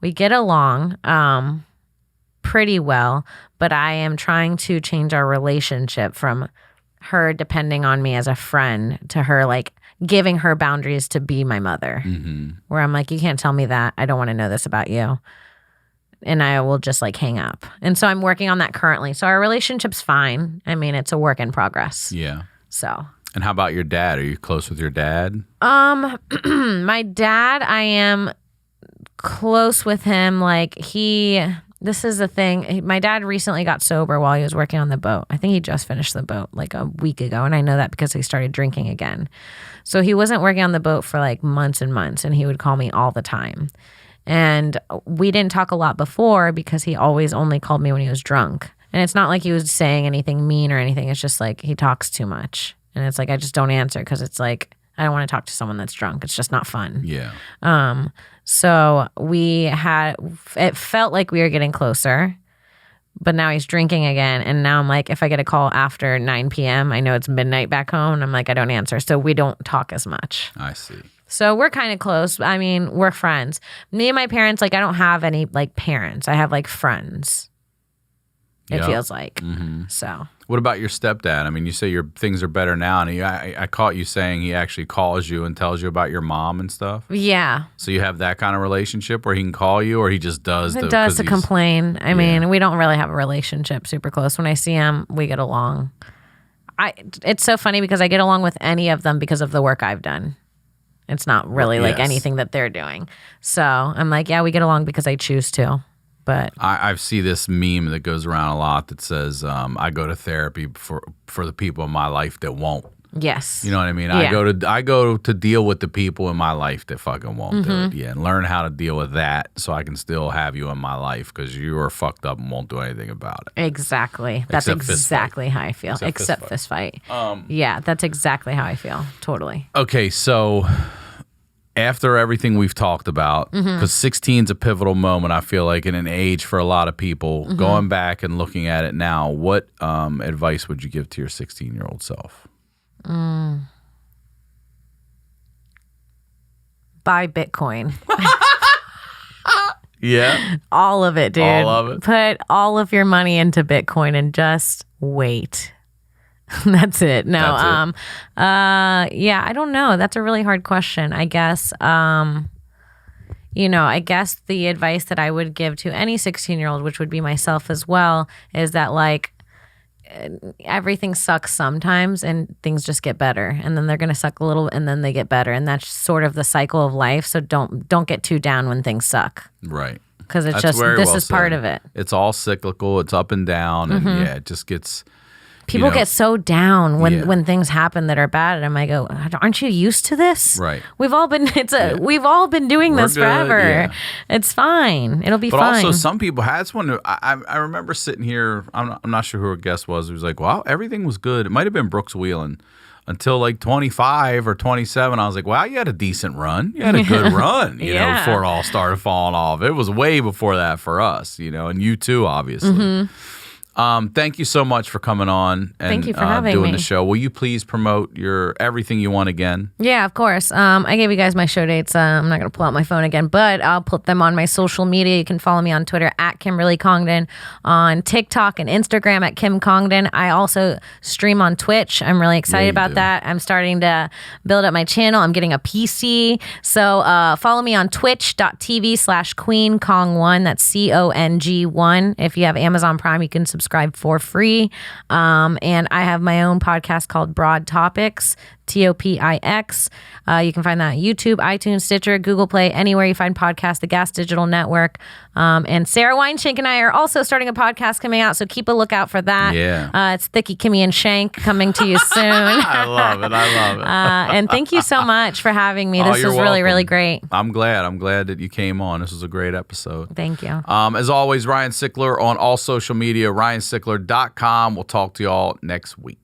we get along pretty well, but I am trying to change our relationship from her depending on me as a friend to her like giving her boundaries to be my mother. Where I'm like, you can't tell me that. I don't want to know this about you. And I will just like hang up. And so I'm working on that currently. So our relationship's fine. I mean, it's a work in progress. Yeah. So. And how about your dad? Are you close with your dad? My dad, I am close with him. Like this is the thing. My dad recently got sober while he was working on the boat. I think he just finished the boat like a week ago. And I know that because he started drinking again. So he wasn't working on the boat for like months and months. And he would call me all the time. And we didn't talk a lot before because he always only called me when he was drunk. And it's not like he was saying anything mean or anything. It's just like he talks too much. And it's like I just don't answer because it's like I don't want to talk to someone that's drunk. It's just not fun. Yeah. So it felt like we were getting closer, but now he's drinking again. And now I'm like, if I get a call after 9 p.m., I know it's midnight back home. And I'm like, I don't answer. So we don't talk as much. I see. So we're kind of close. I mean, we're friends. Me and my parents, like I don't have any like parents. I have like friends. It feels like. So. What about your stepdad? I mean, you say your things are better now, and I caught you saying he actually calls you and tells you about your mom and stuff. Yeah. So you have that kind of relationship where he can call you, or he just does? He does to complain. I mean, we don't really have a relationship super close. When I see him, we get along. It's so funny because I get along with any of them because of the work I've done. It's not really like anything that they're doing. So I'm like, yeah, we get along because I choose to. But I see this meme that goes around a lot that says, I go to therapy for the people in my life that won't. Yes. You know what I mean? Yeah. I go to deal with the people in my life that fucking won't do it. Yeah, and learn how to deal with that so I can still have you in my life because you are fucked up and won't do anything about it. Exactly. That's exactly how I feel. Except fist fight. Yeah, that's exactly how I feel. Totally. Okay, so after everything we've talked about, because 16 is a pivotal moment, I feel like, in an age for a lot of people, going back and looking at it now, what advice would you give to your 16-year-old self? Buy Bitcoin. Yeah. All of it, dude. All of it. Put all of your money into Bitcoin and just wait. That's it. No. Yeah, I don't know. That's a really hard question. I guess, I guess the advice that I would give to any 16-year-old, which would be myself as well, is that like everything sucks sometimes and things just get better. And then they're going to suck a little and then they get better. And that's sort of the cycle of life. So don't get too down when things suck. Right. Because it's just, this is part of it. It's all cyclical. It's up and down. And yeah, it just gets... People get so down when things happen that are bad, and I'm like, "Oh, aren't you used to this? Right. We've all been we've all been doing this forever. Yeah. It's fine. It'll be fine." But also, some people had one. I remember sitting here. I'm not sure who our guest was. He was like, "Wow, everything was good." It might have been Brooks Wheelan. Until like 25 or 27, I was like, "Wow, you had a decent run. You had a good run." You know, before it all started falling off. It was way before that for us. And you too, obviously. Thank you so much for coming on and Thank you for having doing me. the show. Will you please promote your everything you want again? Yeah, of course. I gave you guys my show dates. I'm not going to pull out my phone again, but I'll put them on my social media. You can follow me on Twitter at Kimberly Congdon, on TikTok and Instagram at Kim Congdon. I also stream on Twitch. I'm really excited about that. I'm starting to build up my channel. I'm getting a PC. So follow me on twitch.tv/QueenCong1. That's CONG1. If you have Amazon Prime, you can subscribe for free. And I have my own podcast called Broad Topics TOPIX. You can find that on YouTube, iTunes, Stitcher, Google Play, anywhere you find podcasts, the Gas Digital Network. And Sarah Weinschenk and I are also starting a podcast coming out, so keep a lookout for that. Yeah. It's Thicky, Kimmy, and Shank coming to you soon. I love it. And thank you so much for having me. This was you're really, welcome. really great. I'm glad that you came on. This was a great episode. Thank you. As always, Ryan Sickler on all social media, ryansickler.com. We'll talk to y'all next week.